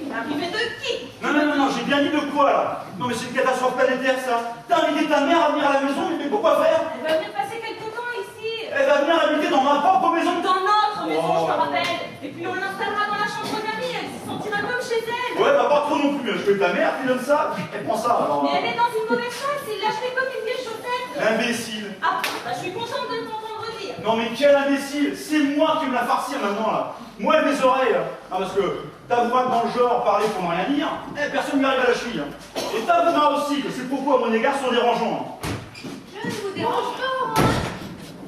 l'arrivée de qui? Non, j'ai bien dit de quoi là? Non mais c'est une catastrophe planétaire ça. T'as invité ta mère à venir à la maison, mais pourquoi faire? Elle va venir passer quelques temps ici. Elle va venir habiter dans ma propre maison. Dans notre maison, Oh. je te rappelle. Et puis on l'installera dans la chambre d'amis, elle se sentira comme chez elle. Ouais, bah pas trop non plus, je fais ta mère, tu donnes ça, elle prend ça alors. Mais elle est dans une mauvaise phase, il l'a acheté comme une vieille chaussette. Imbécile. Ah, bah je suis contente de t'entendre dire. Non mais quel imbécile, c'est moi qui vais me la farcir maintenant là. Moi et mes oreilles. Non parce que t'avoueras que dans le genre parler pour ne rien dire, personne ne m'arrive à la cheville. Et t'avoueras aussi que ces propos à mon égard sont dérangeants. Je ne vous dérange pas, hein.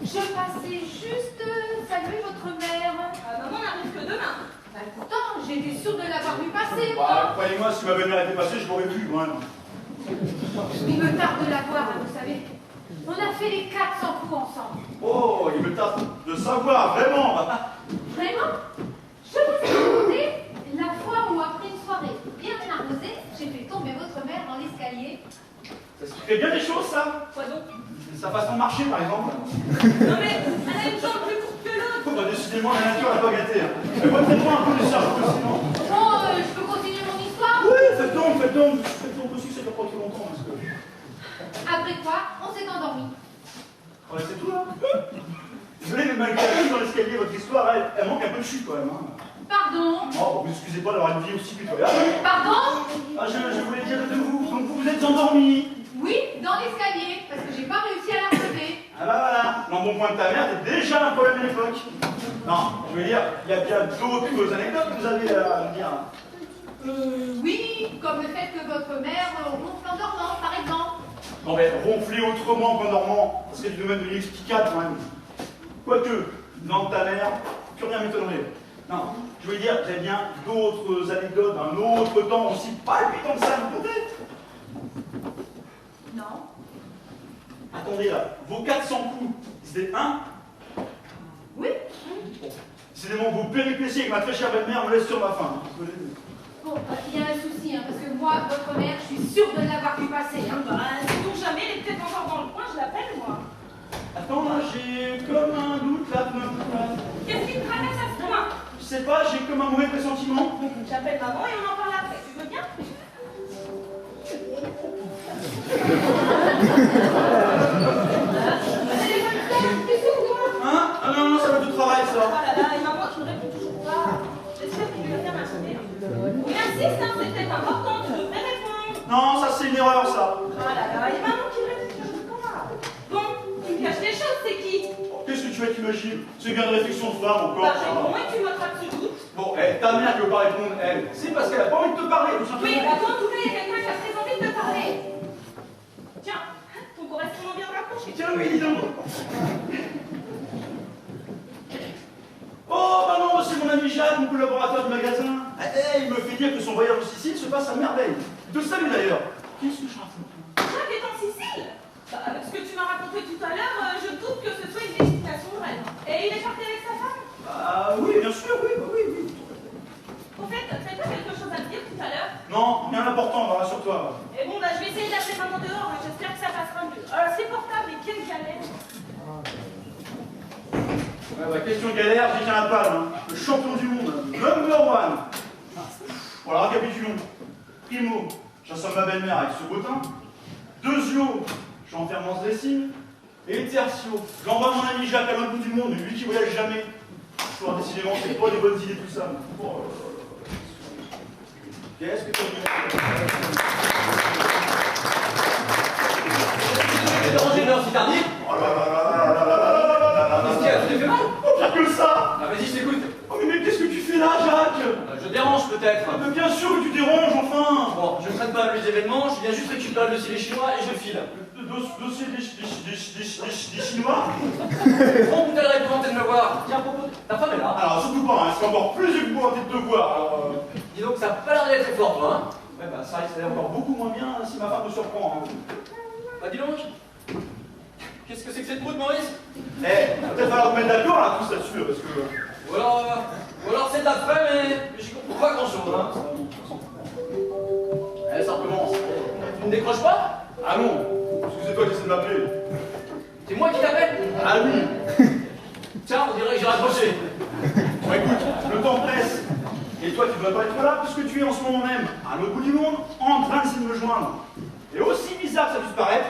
Je passais juste saluer votre mère. Ah, maman n'arrive que demain. Bah, pourtant, j'étais sûre de l'avoir vu passer, Bah, moi. croyez-moi, si ma belle-mère était passée, je l'aurais vu quand même. Il me tarde de la voir, hein, vous savez. On a fait les 400 coups ensemble. Oh, il me tarde de savoir, vraiment. Vraiment? Je vous ai demandé la fois où, après une soirée bien arrosée, j'ai fait tomber votre mère dans l'escalier. Ça se fait bien des choses ça. Quoi donc? Sa façon de marcher par exemple. Non mais, elle a une jambe plus courte que l'autre. Oh, bah, décidément, la nature n'a pas gâté. Elle voit tellement un peu du cerveau sinon. Bon, je peux continuer mon histoire? Oui, faites donc aussi, ça dure pas trop longtemps parce que... Après quoi, on s'est endormi. Ouais, c'est tout là. Désolé, mais malgré la chute dans l'escalier, votre histoire, elle manque un peu de chute quand même. Hein. Pardon? Oh, vous excusez pas d'avoir une vie aussi pitoyable. Pardon? Ah, je voulais dire de vous, donc vous vous êtes endormi. Oui, dans l'escalier, parce que j'ai pas réussi à la relever. Ah bah voilà, l'embonpoint de ta mère, c'est déjà un problème à l'époque. Non, je veux dire, il y a bien d'autres anecdotes que vous avez à me dire. Oui, comme le fait que votre mère ronfle en dormant, par exemple. Non mais ronfler autrement qu'en dormant, ça serait du domaine de l'inexplicable quand même. Quoique, dans ta mère, que rien m'étonnerait. Non, je veux dire, j'ai bien d'autres anecdotes d'un autre temps aussi palpitant que ça à vous conter. Non. Attendez là, vos 400 coups, c'était un? Oui. Bon. Décidément, vos péripéties avec ma très chère belle-mère me laissent sur ma faim. Bon, il y a un souci, hein, parce que moi, votre mère, je suis sûre de l'avoir vu passer. Hein. Sait-on jamais, elle est peut-être encore dans le coin, je l'appelle moi. Attends, là, j'ai comme un doute là, tout d'un coup, là. Qu'est-ce qui te traverse à ce point? Je sais pas, j'ai comme un mauvais pressentiment. J'appelle maman et on en parle après. Tu veux bien? Hein? Ah non, non, ça va du travail, ça. Oh là là, et maman qui ne répond toujours pas. J'espère qu'il lui va bien m'attendre. Il insiste, hein, c'est peut-être important, tu devrais répondre. Non, ça c'est une erreur, ça. Oh là là, et maman qui répond toujours pas. Bon, tu me caches les choses, c'est qui? Qu'est-ce que tu vas t'imaginer? C'est bien de réflexion de femme encore. Bah réponds et tu m'attrapes ce doute. Bon, ta mère qui veut pas répondre, elle, c'est parce qu'elle a pas envie de te parler, tout simplement. Oui, bah toi en tout cas, il y a quelqu'un qui a très envie de te parler. Tiens, ton correspondant vient de rapprocher. Tiens, oui, dis donc. Oh, bah non, c'est mon ami Jacques, mon collaborateur du magasin. Il me fait dire que son voyage en Sicile se passe à merveille. De salut d'ailleurs. Qu'est-ce que je raconte? Jacques est en Sicile. Bah, avec ce que tu m'as raconté tout à l'heure, je doute que ce soit une destination vraie. Et il est parti avec sa femme? Ah oui, bien sûr, oui, oui, oui. Au fait, t'as pas quelque chose à me dire tout à l'heure? Non, rien d'important, rassure-toi. Et bon, bah je vais essayer d'appeler maman dehors, hein. J'espère que ça passera mieux. C'est portable, et quelle galère. Ouais, bah, question de galère, j'ai qu'un palme, hein. Le champion du monde, number one. Voilà, récapitulons. Primo, j'assomme ma belle-mère avec ce bottin. Deuxio, j'enferme en ce dressing. Et tertio, j'envoie mon ami Jacques à l'autre bout du monde, lui qui voyage jamais. Alors, décidément, c'est pas des bonnes idées tout ça. Oh, qu'est-ce que tu as dérangé de l'heure si tardive? Oh là là là là là là là là là là. Qu'est-ce qu'il y a? Tu t'es fait mal? Oh, pire que ça. Ah, vas-y, je t'écoute. Oh, mais qu'est-ce que tu fais là, Jacques? Je dérange peut-être. Ah, mais bien sûr que tu déranges, enfin. Bon, je ne traite pas les événements, je viens juste récupérer le dossier des Chinois et je file. Dossier des Chinois? Bon, vous allez épouvanté de me voir. Tiens, à propos, ta femme est là. Alors, surtout pas, hein, c'est encore plus épouvanté de te voir. Alors, Dis donc, ça a pas l'air d'être très fort, toi, hein? ouais, bah, ça risque d'aller encore beaucoup moins bien si ma femme me surprend. Hein. Bah, dis donc. Qu'est-ce que c'est que cette brute, Maurice? Va peut-être falloir te mettre d'accord là, tout ça dessus, parce que. Ou alors c'est de la fraie, mais j'y comprends pas grand-chose, hein? Ça recommence. Tu ne décroches pas? Ah non, parce que c'est toi qui essaie de m'appeler. C'est moi qui t'appelle? Ah oui. Tiens, on dirait que j'ai raccroché. Bon, écoute, le temps presse. Et toi, tu ne dois pas être là, puisque tu es en ce moment même, à l'autre bout du monde, en train d'essayer de me joindre. Et aussi bizarre que ça puisse paraître,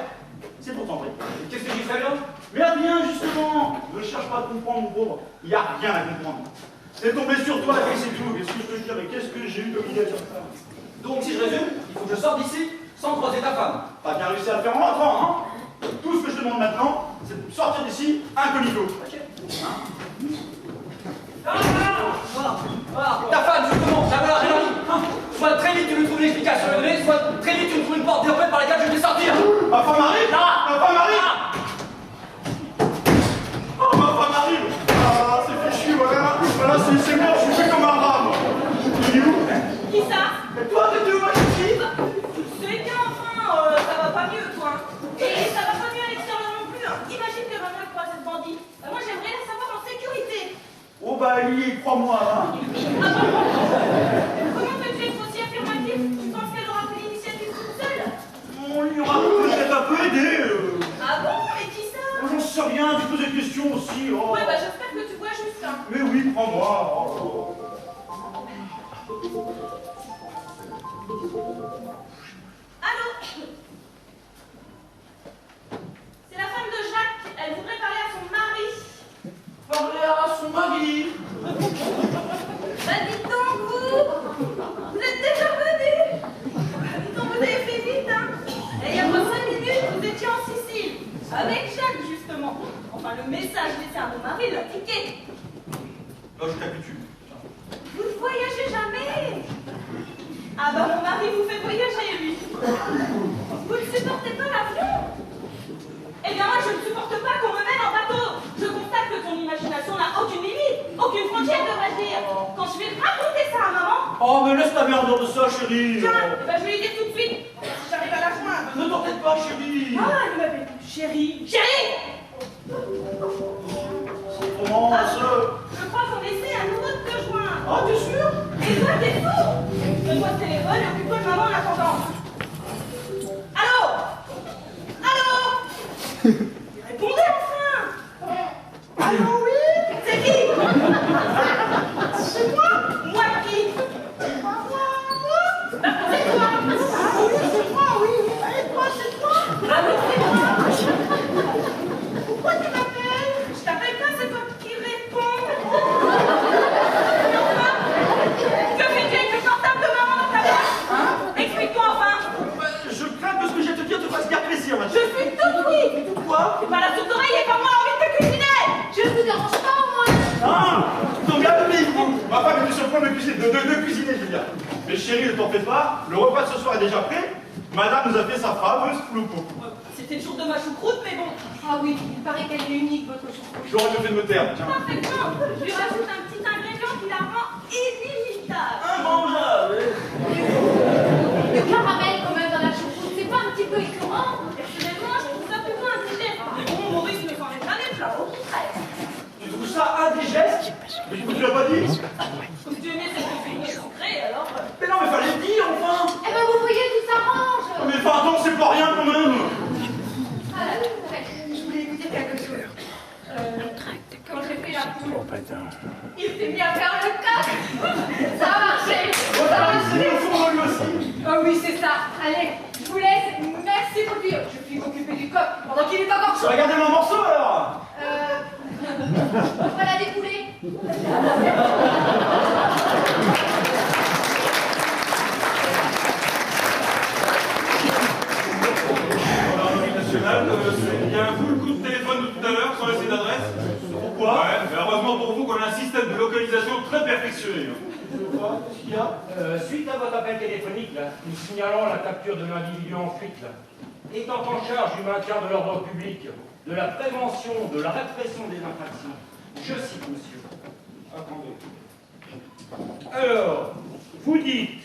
c'est pourtant vrai. Qu'est-ce que j'y ferais bien? Mais rien, justement. Ne cherche pas à comprendre, mon pauvre. Il n'y a rien à comprendre. C'est tombé sur toi, et c'est tout. Qu'est-ce que je peux te dire? Mais qu'est-ce que j'ai eu comme idée à dire ça? Donc, si je résume, il faut que je sorte d'ici sans croiser ta femme. T'as bien réussi à le faire en rentrant, hein? Tout ce que je te demande maintenant, c'est de sortir d'ici incognito. Ok. Voilà. Ta femme, justement, j'avais la rien dit. Soit très vite tu lui trouves une explication à donner, soit très vite tu me trouves une porte d'entrée par laquelle je vais sortir. Ma femme arrive! Là. Ma femme arrive! Oh, ma femme arrive! Ah, c'est fichu, voilà! Voilà, c'est mort, je suis fait comme un rat, moi! Il est où? Qui ça? Et toi, t'es où, moi, je suis? C'est bien, enfin, ça va pas mieux, toi. Et ça va pas mieux à l'extérieur non plus. Hein. Imagine que maman croise ce bandit. Moi, j'aimerais la savoir en sécurité. Oh, bah, lui, crois-moi, hein! Comment peux-tu être aussi affirmatif? Tu penses qu'elle aura pris l'initiative toute seule? On lui aura peut-être un peu aidé. Ah bon? Mais qui ça? Oh, j'en sais rien, tu poses des questions aussi. Oh. Ouais, bah j'espère que tu vois juste. Hein. Mais oui, crois-moi. Oh. Allô? C'est la femme de Jacques. Elle voudrait parler à son mari. Parler à son mari. Bah dites donc, vous êtes déjà venus. Dites donc, vous avez fait vite, hein. Et il y a pas 5 minutes, vous étiez en Sicile. Avec Jacques, justement. Enfin, le message laissé à mon mari l'indiquait. Là, je t'habitue. Vous ne voyagez jamais. Ah bah mon mari vous fait voyager, lui. Oh, mais laisse ta mère en dehors de ça, chérie. Tiens, bah, je vais lui dire tout de suite. Si j'arrive à la joindre. Ne t'en tête pas, chérie. Ah, elle m'appelle chérie. Chérie! Comment ça? Je crois qu'on essaie à nouveau de te joindre. Ah, t'es sûr? Et toi, t'es fou! Donne-moi ce téléphone et occupe-toi de maman en attendant. Allô? Allô? Répondez enfin! Allô, oui? C'est qui? C'est moi? Moi qui? Moi? Bah, c'est toi! Ah oui, c'est moi, oui! Et toi, c'est toi? Ah oui, c'est moi! Pourquoi tu m'appelles? Je t'appelle pas, c'est toi qui réponds! Que fais-tu avec le portable de maman dans ta poche? Hein? Explique-moi enfin! Je crains que ce que j'ai à te dire te fasse bien plaisir, ma Je chérie. suis toute oui! Quoi? C'est pas la sourde oreille et pas moi envie de te cuisiner! Je vous dérange pas au moins. Ah! Donc, regardez, ma femme était sur le point de cuisiner, de cuisiner, je veux dire. Mais chérie, ne t'en fais pas, le repas de ce soir est déjà prêt. Madame nous a fait sa fameuse flouco. C'était le jour de ma choucroute, mais bon. Ah oui, il paraît qu'elle est unique, votre choucroute. J'aurais mieux fait de me taire, tiens. Parfaitement! Je lui rajoute un petit ingrédient qui la rend inimitable! Immangeable. Le caramel quand même dans la choucroute, c'est pas un petit peu écœurant? Personnellement, je trouve ça plutôt indigeste. Mais bon, Maurice ne s'en est pas des plats, au contraire. Tu trouves ça indigeste? Mais tu l'as pas dit? Comme tu aimais cette cuisine sucrée, alors. Mais non, mais fallait le dire, enfin. Eh ben vous voyez, tout s'arrange. Mais pardon, c'est pas rien quand même. Ah, je voulais écouter quelque chose. Quand j'ai fait la poule, il s'est mis à faire le coq. Ça a marché. Ça a marché. Au fond, lui aussi. Ah oui, c'est ça. Allez, je vous laisse. Merci pour le dire. Je suis m'occuper du coq pendant qu'il est encore chaud. Regardez mon morceau alors. Voilà des poulets. National, c'est bien vous le coup de téléphone de tout à l'heure sans laisser d'adresse. Pourquoi? Ouais, mais heureusement pour vous qu'on a un système de localisation très perfectionné. Pourquoi? Qu'est-ce qu'il y a? Suite à votre appel téléphonique, là, nous signalons la capture de l'individu en fuite, là, étant en charge du maintien de l'ordre public, de la prévention, de la répression des infractions. Je cite, monsieur. Attendez. Alors, vous dites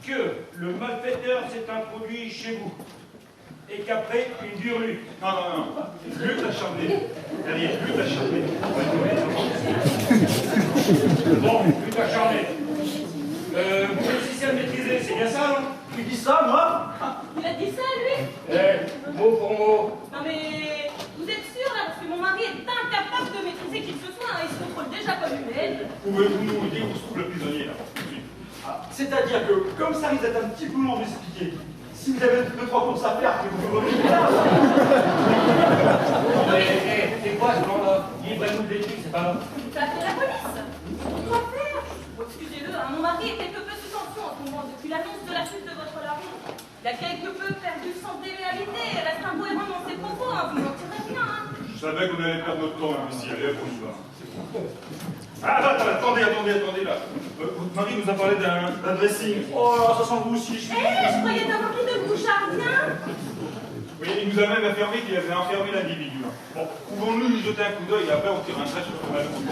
que le malfaiteur s'est introduit chez vous et qu'après une dure lutte. Non, non, non. Lutte acharnée. Derrière, lutte acharnée. Bon, lutte acharnée. Vous réussissez à le maîtriser, c'est bien ça, non? Tu dis ça, moi? Il a dit ça, lui? Mot pour mot. Non, mais. Vous êtes sûr, là? Parce que mon mari est incapable de maîtriser qui que ce soit, hein. Il se contrôle déjà comme une aile. Pouvez-vous nous dire où se trouve le prisonnier, là? Tout de suite. C'est-à-dire que, comme ça risque d'être un petit peu long d'expliquer, si vous avez 2-3 courses à faire, que vous vous remettez là. C'est quoi ce plan-là? Livrez-nous des trucs, c'est pas là. Ça fait la police. Quoi faire? Bon, excusez-le, hein, mon mari est quelque peu sous tension en ce moment depuis l'annonce de la chute de votre larron. Il a quelque peu perdu le sens des réalités. Reste incohérent dans ses propos, hein. Vous n'en tirez rien, hein. Je savais qu'on allait perdre notre temps ici. Allez, hop, on y va. Ah, attendez, là. Votre mari nous a parlé d'un dressing. Oh là, ça sent vous aussi. Je croyais d'avoir dit de vous rien. Oui, il nous a même affirmé qu'il avait enfermé l'individu. Bon, pouvons-nous nous jeter un coup d'œil et après on tire un trait sur ce malheureux?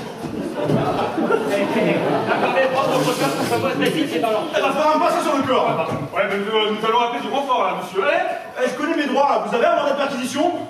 Attendez, prendre votre cœur pour savoir ce que c'est dans l'ordre. Elle va faire un passage sur le corps. Ouais, mais nous allons appeler du renfort, là, monsieur. Je connais mes droits, là. Vous avez un mandat de perquisition?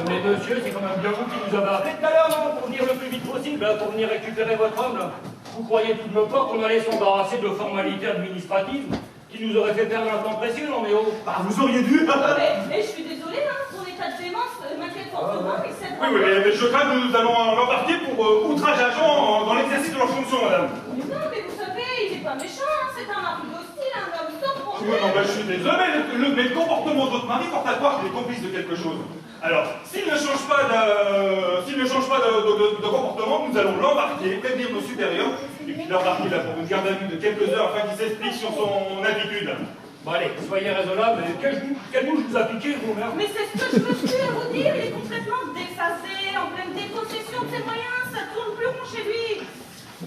Mais monsieur, c'est quand même bien vous qui nous avez appelé tout à l'heure, non? Pour venir le plus vite possible, là, pour venir récupérer votre homme, là. Vous croyez tout de me pas qu'on allait s'embarrasser de formalités administratives qui nous auraient fait perdre un temps précieux, non mais oh? Bah, vous auriez dû. Mais je suis désolée, hein. Son état de démence m'inquiète fortement. Il s'est Oui, mais je crains que nous allons l'embarquer pour outrage agent dans l'exercice de leurs fonctions, madame. Non, mais vous savez, il est pas méchant, hein. C'est un mari docile, un homme sobre. Oui, non, je suis désolé, mais le comportement de votre mari porte à croire qu'il est complice de quelque chose. Alors, s'il ne change pas de comportement, nous allons l'embarquer, prévenir nos supérieurs, et puis l'embarquer là pour une garde à vue de quelques heures afin qu'il s'explique sur son attitude. Bon allez, soyez raisonnable, quelle bouche vous a piqué, vous, merde? Mais c'est ce que je veux plus vous dire, il est complètement déphasé, en pleine dépossession de ses moyens, ça tourne plus rond chez lui.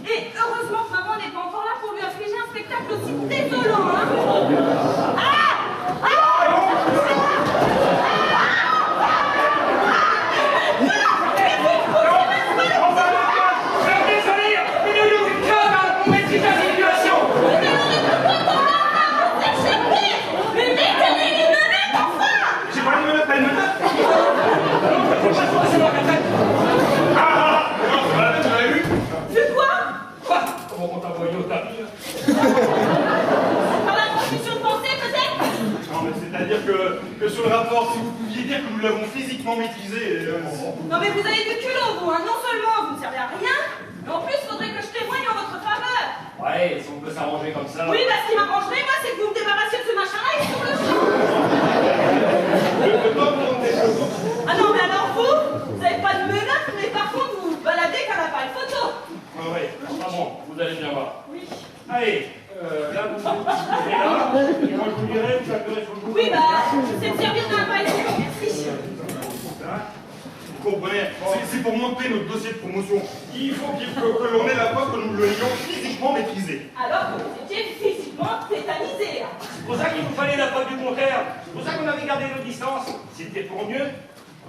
Et heureusement que maman n'est pas encore là pour lui infliger un spectacle aussi désolant, hein. Désolé, mais ne nous dites pas qu'on maîtrise la situation. que sur le rapport, si vous pouviez dire que nous l'avons physiquement maîtrisé. Non mais vous avez du culot, vous, hein. Non seulement vous ne servez à rien, mais en plus, il faudrait que je témoigne en votre faveur. Ouais, si on peut s'arranger comme ça. Oui, bah ce qui m'arrangerait, moi, c'est que vous me débarrassiez de ce machin-là et sur le champ. Ah non, mais alors vous n'avez pas de menottes, mais par contre, vous vous baladez qu'un appareil photo. Ah ouais, ah bon, vous allez bien voir. Oui. Allez, là, vous êtes là, et moi je vous dirai, vous appuierez sur le bouton. Oui, bah, je sais me servir d'un appareil photo, merci. Vous comprenez, c'est pour monter notre dossier de promotion. Il faut que l'on ait la preuve que nous l'ayons physiquement maîtrisé. Alors que vous étiez physiquement tétanisé. C'est pour ça qu'il vous fallait la preuve du contraire. C'est pour ça qu'on avait gardé nos distances. C'était pour mieux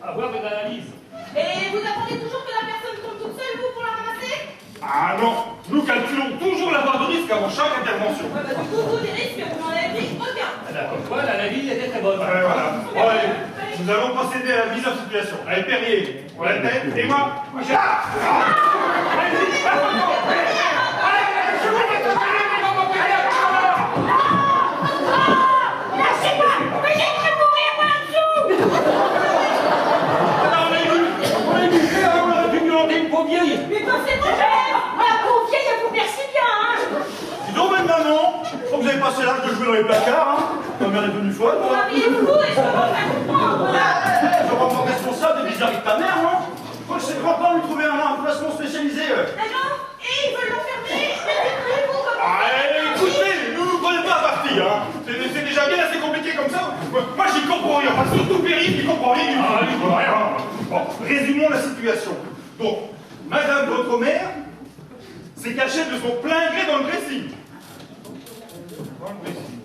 avoir une analyse. Et vous attendez toujours que la personne tombe toute seule, vous, pour la ramasser? Ah non, nous calculons toujours la part de risque avant chaque intervention. Ouais, bah, du coup, vous, des risques, vous en avez pris aucun. Ah, d'accord, toi, l'analyse était très bonne. Voilà. Bon, allez, nous allons procéder à la mise en situation. Allez, Perrier, pour la tête, et moi, Lâchez-moi! Mais j'ai cru mourir, moi, là-dessous! On a dû faire, on aurait pu glanter une pauvre vieille. Mais pensez-moi, La pauvre vieille, elle vous merci bien, hein! dis donc, même maman, je crois que vous avez passé l'âge de jouer dans les placards, hein. Ma mère est venue folle, mon moi. mari est fou et je peux pas faire comprendre, voilà. Je rends pas responsable des bizarreries de ta mère, moi. Je crois que c'est grand-père lui trouver un placement spécialisé. Ah non, et ils veulent l'enfermer. Mais vous comme Ah, écoutez, nous ne prenez pas à partie, hein. C'est déjà bien assez compliqué comme ça. Moi, j'y comprends rien. Enfin, surtout Perry, qui comprend rien du tout. Ah, lui, il comprend rien. Bon, résumons la situation. Donc, Madame votre mère s'est cachée de son plein gré dans le dressing. Dans le dressing.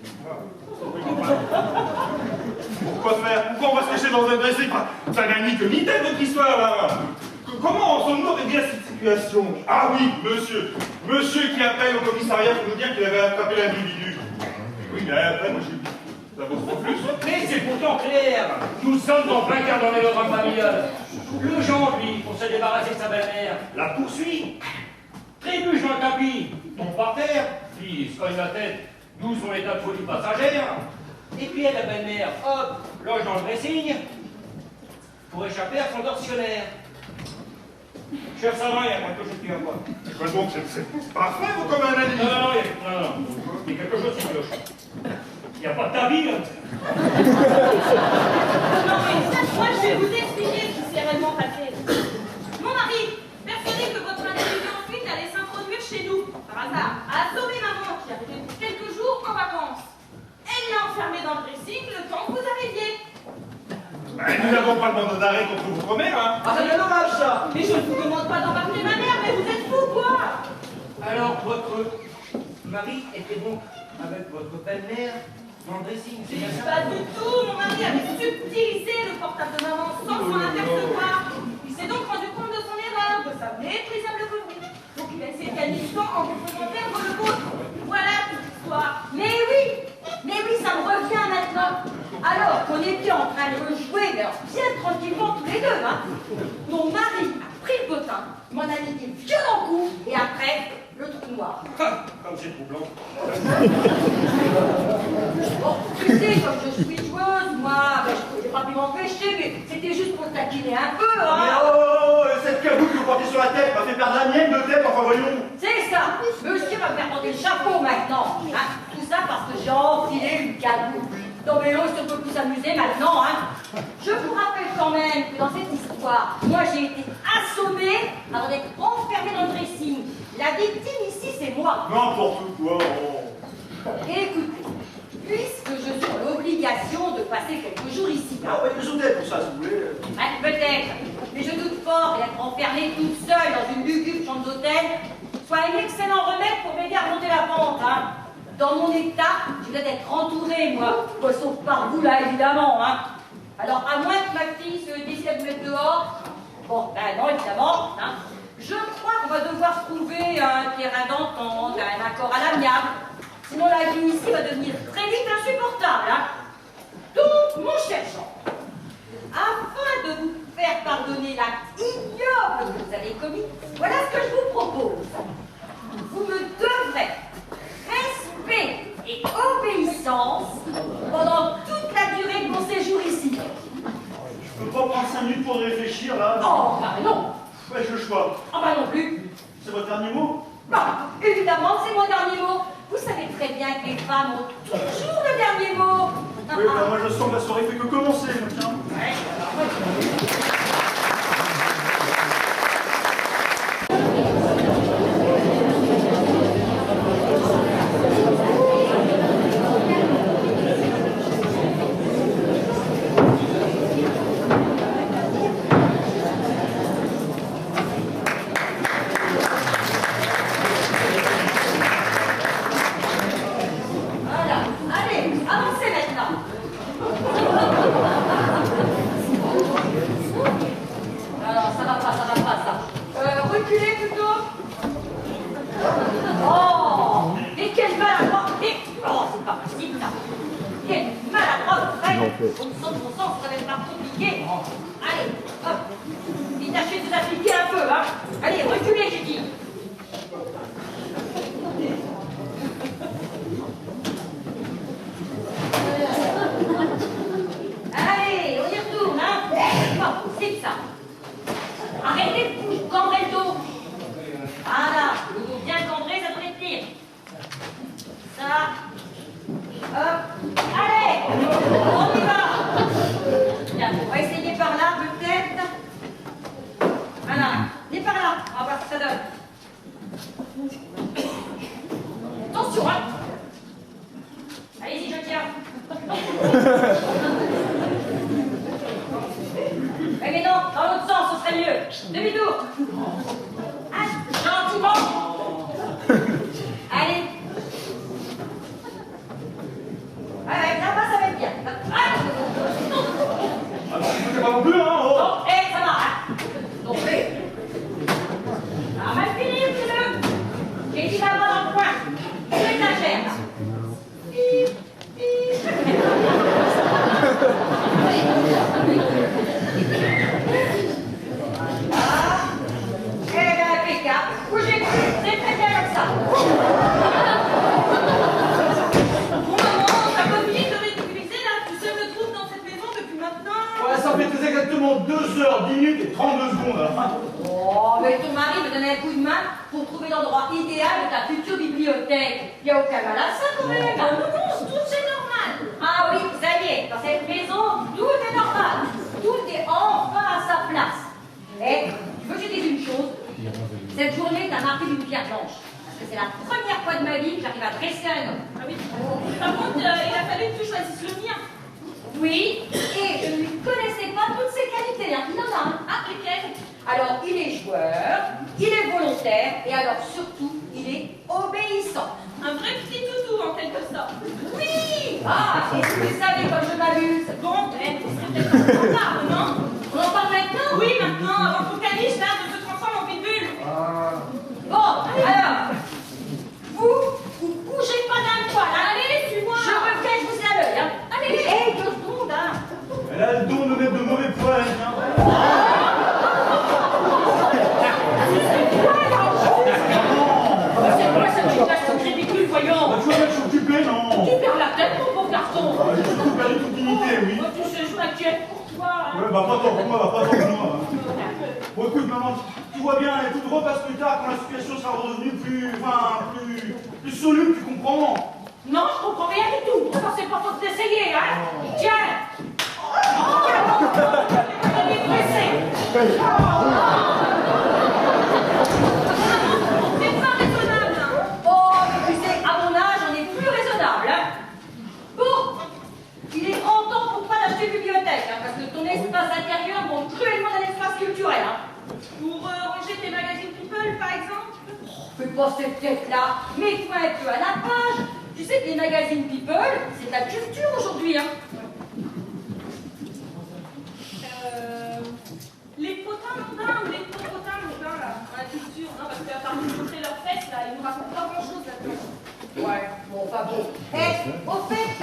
Pourquoi faire? Pourquoi on va se cacher dans un dressing? Ça n'a ni queue ni tête, votre histoire, là. Comment en sommes-nous arrivés à cette situation? Ah oui, monsieur. Monsieur qui appelle au commissariat pour nous dire qu'il avait attrapé l'individu. Oui, mais après, moi, j'ai... Ça vaut trop plus. Mais c'est pourtant clair. Nous sommes en plein cœur d'un mélodrame familial. Le Jean, lui, pour se débarrasser de sa belle-mère, la poursuit, trébuche dans le tapis, tombe par terre, puis se cogne la tête, d'où son état de folie passagère. Et puis elle, la belle-mère, hop, loge dans le dressing pour échapper à son tortionnaire. Chef Savin, il y a quelque chose qui va pas. C'est quoi donc? C'est parfait, vous, comme un analyse. Non, il y a quelque chose qui cloche. Il n'y a pas de tapis, là. Non mais moi je vais vous expliquer ce qui s'est réellement passé. Mon mari, persuadé que votre individu ensuite allait s'introduire chez nous, par hasard, a assommé maman qui arrivait pour quelques jours en vacances. Elle l'a enfermé dans le dressing le temps que vous arriviez. Ben, nous n'avons pas le mandat d'arrêt contre votre mère, hein. Ah c'est bien dommage ça. Mais je ne vous demande pas d'embarquer ma mère, mais vous êtes fou quoi. Alors, votre mari était donc avec votre belle-mère dans le dressing, c'est bien ça? Pas du tout, mon mari avait subtilisé le portable de maman sans s'en apercevoir. Il s'est donc rendu compte de son erreur, de sa méprisable conduite. Donc il a essayé de gagner du temps en vous faisant perdre le vôtre. Voilà toute l'histoire. Mais oui, ça me revient maintenant. Alors qu'on était en train de jouer, mais alors bien tranquillement tous les deux, hein. Mon mari a pris le potin, m'en a mis des violents coups, et après, le trou noir. Comme c'est troublant. Bon, tu sais, comme je suis joueuse, moi, ben, je pouvais pas pu m'empêcher, mais c'était juste pour taquiner un peu, Mais hein. oh, cette caboute que vous portez sur la tête m'a fait perdre la mienne de tête, enfin voyons. C'est ça. Monsieur va me faire porter le chapeau maintenant. Hein. Tout ça parce que j'ai enfilé une caboute. Non mais l'autre ne peut plus s'amuser maintenant, hein. Je vous rappelle quand même que dans cette histoire, moi j'ai été assommée avant d'être enfermée dans le dressing. La victime ici, c'est moi. N'importe quoi. Écoutez, puisque je suis en l'obligation de passer quelques jours ici, Ah ouais, je vous aide pour ça, si vous voulez. peut-être, mais je doute fort d'être enfermée toute seule dans une lugubre chambre d'hôtel soit un excellent remède pour m'aider à monter la pente, hein. Dans mon état, je dois être entourée, moi, sauf par vous, là, évidemment, hein. Alors, à moins que ma fille se décide à me mettre dehors, bon, ben non, évidemment, hein. Je crois qu'on va devoir trouver un terrain d'entente, un accord à l'amiable. Sinon, la vie ici va devenir très vite insupportable, hein. Donc, mon cher Jean, afin de vous faire pardonner l'acte ignoble que vous avez commis, voilà ce que je vous propose. Vous me devrez respect et obéissance pendant toute la durée de mon séjour minutes pour réfléchir, là. Oh, bah non. Ouais, je le choix. Ah bah non plus. C'est votre dernier mot? Bah, évidemment, c'est mon dernier mot. Vous savez très bien que les femmes ont toujours le dernier mot. Oui, bah, moi je sens que la soirée fait que commencer, tiens. Voilà. Allez, avancez maintenant. Alors, ça va pas, ça. Reculez plutôt. Oh, mais quel maladroit. Oh, c'est pas possible, ça. Quel maladroit. Au bon sens, ça va être pas compliqué. Allez, hop. Et tâchez de vous appliquer un peu, hein. Allez, reculez, j'ai dit. Allez, on y retourne, hein. Bon, c'est ça. Arrêtez de vous cambrer le dos. Voilà, le dos bien cambré, ça devrait tenir. Ça. Hop. Allez, on y va. Bien, on va essayer par là, peut-être. Voilà, et par là. On va voir ce que ça donne. Attention, hein. Allez-y, je tiens. Mais non, dans l'autre sens, ce serait mieux. Demi-tour. Ah, gentiment. Allez. Ouais, là-bas, ça va être bien. Ah, C'est pas non plus, hein, oh. bon, et ça va, hein. Donc, ça va mal finir, petit peu. J'ai dit là-bas dans le coin. Tu exagères, là. Impeccable. Bougez plus, c'est très bien comme ça. Bon, maman, ta copine de ridiculiser, là, tu sais, me trouve dans cette maison depuis maintenant. Ouais, ça fait très exactement 2 h 10 minutes et 32 secondes, là. Oh, mais ton mari me donnait un coup de main pour trouver l'endroit idéal de ta future bibliothèque. Il n'y a aucun mal à ça, quand même. Ah non, non, tout c'est normal. Ah oui, ça y est, dans cette maison, tout est normal. Tout est enfin à sa place. Mais, tu veux que je te dise une chose? Cette journée t'a marqué d'une pierre blanche. Parce que c'est la première fois de ma vie que j'arrive à dresser un homme. Ah oui. Par contre, il a fallu que tu choisisses le mien. Oui, et je ne lui connaissais pas toutes ses qualités. Hein. Il en a un. Ah, lesquelles? Alors, il est joueur, il est volontaire, et alors surtout, il est obéissant. Un vrai petit toutou, en quelque sorte. Oui! Ah, et vous savez comme je m'amuse. Bon, c'est peut-être pas trop tard, non? On en parle maintenant? Oui, maintenant, avant que Caniche, là, ne se transforme en pitbull. Bon, alors, vous bougez pas d'un poil, hein. Allez, suis-moi. Je reviens, je vous ai à l'œil, hein. Allez, hey, 2 secondes, hein. Elle a le don de mettre de mauvais poils, hein. C'est quoi cette situation ridicule, voyons? Bah, tu vas mettre occupé, non? Tu perds la tête, mon pauvre garçon. Ah, j'ai surtout perdu toute dignité, oui. Oh, tu sais, je m'inquiète pour toi. Ouais, bah pas tant pour moi, pas tant pour moi. Bon, écoute, maman, tu vois bien, écoute, repasse plus tard quand la situation sera redevenue plus soluble, tu comprends? Non, je comprends rien du tout. D'abord, c'est pas faute d'essayer, hein. Tiens. Oh, elle est blessée. C'est pas raisonnable, hein. Oh, mais tu sais, à mon âge, on est plus raisonnable, hein. Bon, il est grand temps pour pas l'acheter bibliothèque, hein, parce que ton espace intérieur manque cruellement d'un espace culturel, hein. Pour ranger tes magazines People, par exemple. Fais pas cette tête-là, mets-toi un peu à la page. Tu sais que les magazines People, c'est de la culture aujourd'hui, hein. Les potins mondains ou les potins mondains, là, dans la culture, non, parce qu'à part nous montrer leurs fesses, là, ils nous racontent pas grand-chose là-dedans. Ouais, bon, pas bon. Eh, au fait,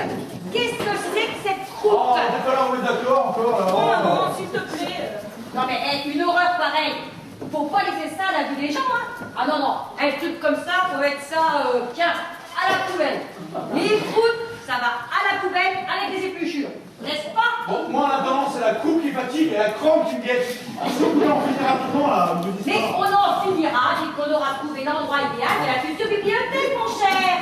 qu'est-ce que c'est que cette Oh, croûte? c'est pas là, on est d'accord encore, là. Oh, maman, s'il te plaît. Non mais, une horreur pareille. Faut pas laisser ça à la vue des gens, hein. Ah non, non, un truc comme ça, faut mettre ça, tiens, à la poubelle. Les croûtes, ça va à la poubelle avec des épluchures. N'est-ce pas? Bon, moi, en attendant, c'est la coupe qui fatigue et la crampe qui me guette. Si vous voulez en finir rapidement, là, me dites Mais pas. on en finira dès qu'on aura trouvé l'endroit idéal de la future bibliothèque, mon cher.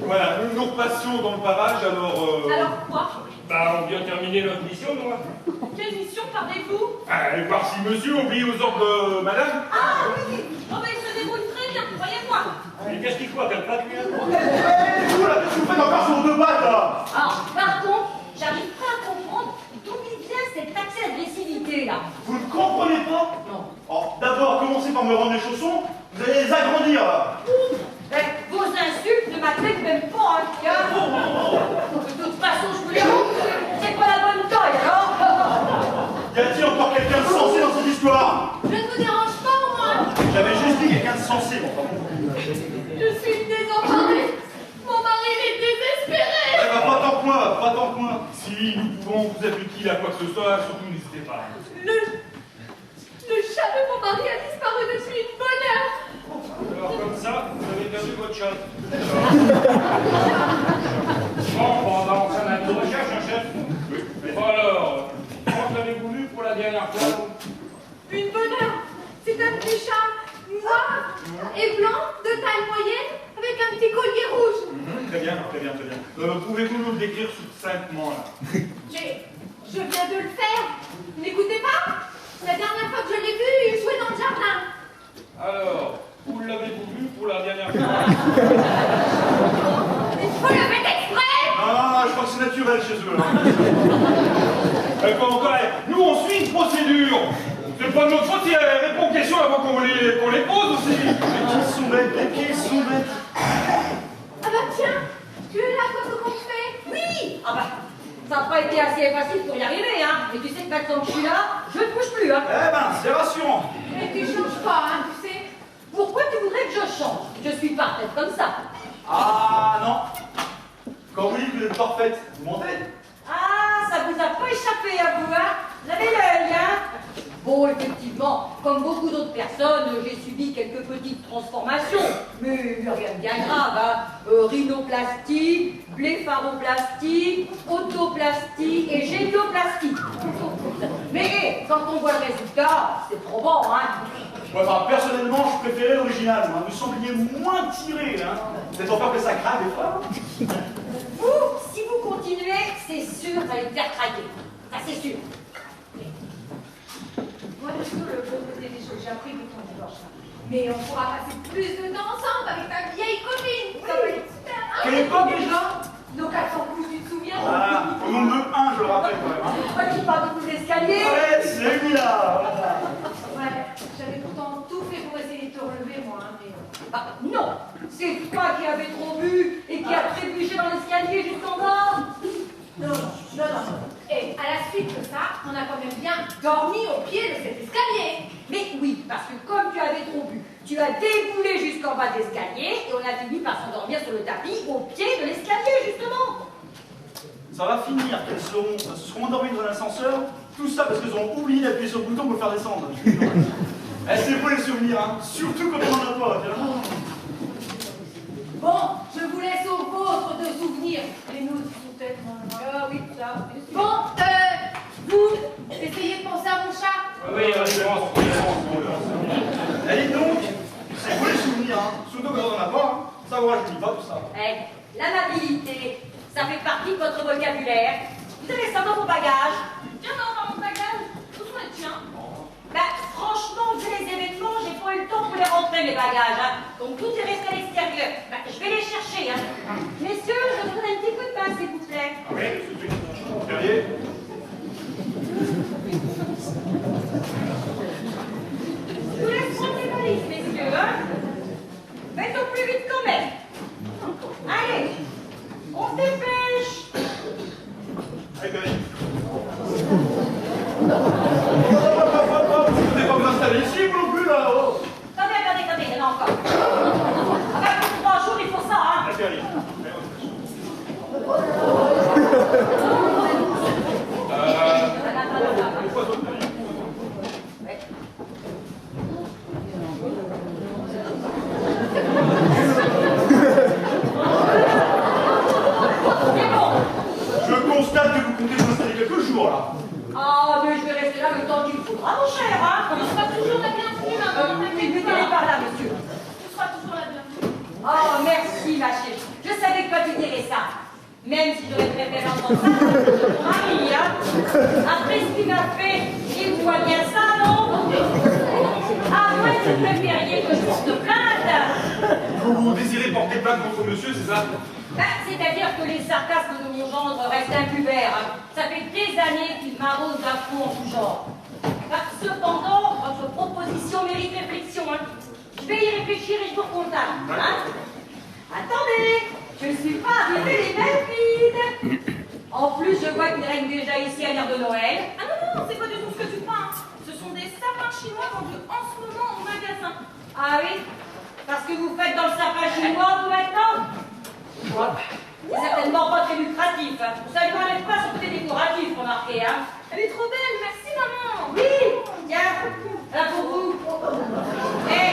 Voilà, nous repassions dans le parage, alors... Alors quoi? Bah, on vient terminer notre mission, moi. Quelle mission parlez-vous? Allez voir si monsieur obéit aux ordres de madame. Ah oui! Oh ben il se débrouille très bien, croyez-moi! Mais qu'est-ce qu'il faut, qu'elle pas lui, hein? Vous, là, qu'est-ce que vous faites encore sur deux pattes, là? Alors, par contre, j'arrive pas à comprendre d'où vient cette accès d'agressivité, là. Vous ne comprenez pas? Non. Oh, d'abord, commencez par me rendre les chaussons, vous allez les agrandir, là. Ben, vos insultes ne m'atteignent même pas un cœur. De toute façon, je vous les montre. C'est pas la bonne taille, alors. Y a-t-il encore quelqu'un de sensé dans cette histoire? Je ne vous dérange pas au moins. J'avais juste dit quelqu'un de sensé, mon frère. Je suis désemparée. Mon mari est désespéré. Eh ben, pas tant que moi, pas tant que moi. Si nous pouvons vous être utiles à quoi que ce soit, surtout n'hésitez pas. Le chat de mon mari a disparu depuis une bonne heure. Alors, comme ça, vous avez perdu votre chat. Bon, on va en faire un peu de recherche, hein, chef. Bon, alors, quand l'avez-vous vu pour la dernière fois? Une bonne heure. C'est un petit chat noir et blanc, de taille moyenne, avec un petit collier rouge. Très bien, très bien, très bien. Pouvez-vous nous le décrire succinctement, là? Mais je viens de le faire. N'écoutez pas. La dernière fois que je l'ai vu, il jouait dans le jardin. Alors, où l'avez-vous vu pour la dernière fois? Il faut le mettre exprès. Ah, je crois que c'est naturel chez eux, là. Quoi encore? Nous, on suit une procédure. C'est pas de notre faute si elle répond aux questions avant qu'on les pose aussi. Mais qu'ils sont bêtes, mais qu'ils sont bêtes. Ah bah tiens, tu es là, toi, comment tu fais? Oui. Ah bah, ça n'a pas été assez facile pour y arriver, hein. Et tu sais que maintenant que je suis là, je ne bouge plus, hein. Eh ben, c'est rassurant. Mais tu changes pas, hein, tu sais. Pourquoi tu voudrais que je change? Je suis parfaite comme ça. Ah, non. Quand vous dites que vous êtes parfaite, vous mentez. Ah, ça vous a pas échappé à vous, hein? Vous avez l'œil, hein? Bon, effectivement, comme beaucoup d'autres personnes, j'ai subi quelques petites transformations, mais rien de bien grave, hein? Rhinoplastie, blépharoplastie, autoplastie et génioplastie. Mais quand on voit le résultat, c'est trop bon, hein? Ouais, enfin, personnellement, je préférais l'original. Hein. Vous sembliez moins tiré, hein. Vous êtes en peur que ça craque des fois? Vous, si vous continuez, c'est sûr, vous allez me faire craquer. Ça, c'est sûr. Moi, toujours le bon côté des choses. J'ai appris depuis ton divorce. Mais on pourra passer plus de temps ensemble avec ta vieille copine. Ça va être super. Hein? Quelle époque déjà? Nos 400 pouces, tu te souviens? Voilà, au nombre de 1, je le rappelle quand même. Hein. Moi qui parle de tous les escaliers. Arrête, c'est lui là. Ouais, j'avais pourtant tout fait pour essayer de te relever, moi. Hein, mais... Ah, non, c'est toi qui avais trop bu et qui a trébuché dans l'escalier jusqu'en bas. Non. Et à la suite de ça, on a quand même bien dormi au pied de cet escalier. Mais oui, parce que comme tu avais trop bu, tu as déboulé jusqu'en bas de l'escalier et on a fini par s'endormir sur le tapis au pied de l'escalier, justement. Ça va finir, qu'elles se seront endormies dans l'ascenseur. Tout ça parce qu'elles ont oublié d'appuyer sur le bouton pour le faire descendre. Eh, c'est beau les souvenirs, hein. Surtout quand on en a pas. Tiens. Bon, je vous laisse aux vôtres de souvenirs. Les nôtres sont tellement loin. Ah oui, ça. Bon, vous, essayez de penser à mon chat. Oui, référence. Eh, dites donc, c'est beau les souvenirs, hein. Surtout quand on en a pas. Hein. Ça vous rajeunit pas tout ça. Eh, l'amabilité, ça fait partie de votre vocabulaire. Vous avez ça dans vos bagages. Tiens, non, dans mon bagage, où sont les tiens? Bah, franchement, vu les événements, j'ai pas eu le temps pour les rentrer, mes bagages, hein. Donc tout est resté à l'extérieur. Bah, je vais les chercher, hein. Messieurs, je vous donne un petit coup de main, s'il vous plaît. Oui, tout de suite. Perrier. Je vous laisse prendre les valises, messieurs, hein. Faites au plus vite quand même. Allez, on se dépêche. Allez, Perrier. Vous n'êtes pas vous installer ici, vous non plus, là. Oh. Attendez, non encore. Ah, mais je vais rester là le temps qu'il faudra, mon cher, hein. Tu seras toujours la bienvenue, maman. Mettez-les par là, monsieur. Tu seras toujours la bienvenue. Oh, merci, ma chérie. Je savais que toi, tu dirais ça. Même si j'aurais préféré entendre ça, de mon mari, hein. Après ce qu'il m'a fait, il me voit bien ça, non? À moins que vous préfériez que je porte plainte. Vous désirez porter plainte contre monsieur, c'est ça? C'est-à-dire que les sarcasmes de mon gendre restent impubères. Hein. Ça fait des années qu'il m'arrose d'affront en tout genre. Cependant, votre proposition mérite réflexion. Hein. Je vais y réfléchir et je vous recontacte. Hein. Attendez, je ne suis pas arrivée les mains vides. En plus, je vois qu'il règne déjà ici à l'heure de Noël. Ah non, c'est pas du tout ce que tu crois. Hein. Ce sont des sapins chinois vendus en ce moment au magasin. Ah oui? Parce que vous faites dans le sapin chinois, vous, maintenant? C'est certainement pas très lucratif. Hein. Ça ne m'enlève pas son côté décoratif, remarquez. Hein. Elle est trop belle, merci maman. Oui, tiens, là pour vous. Eh,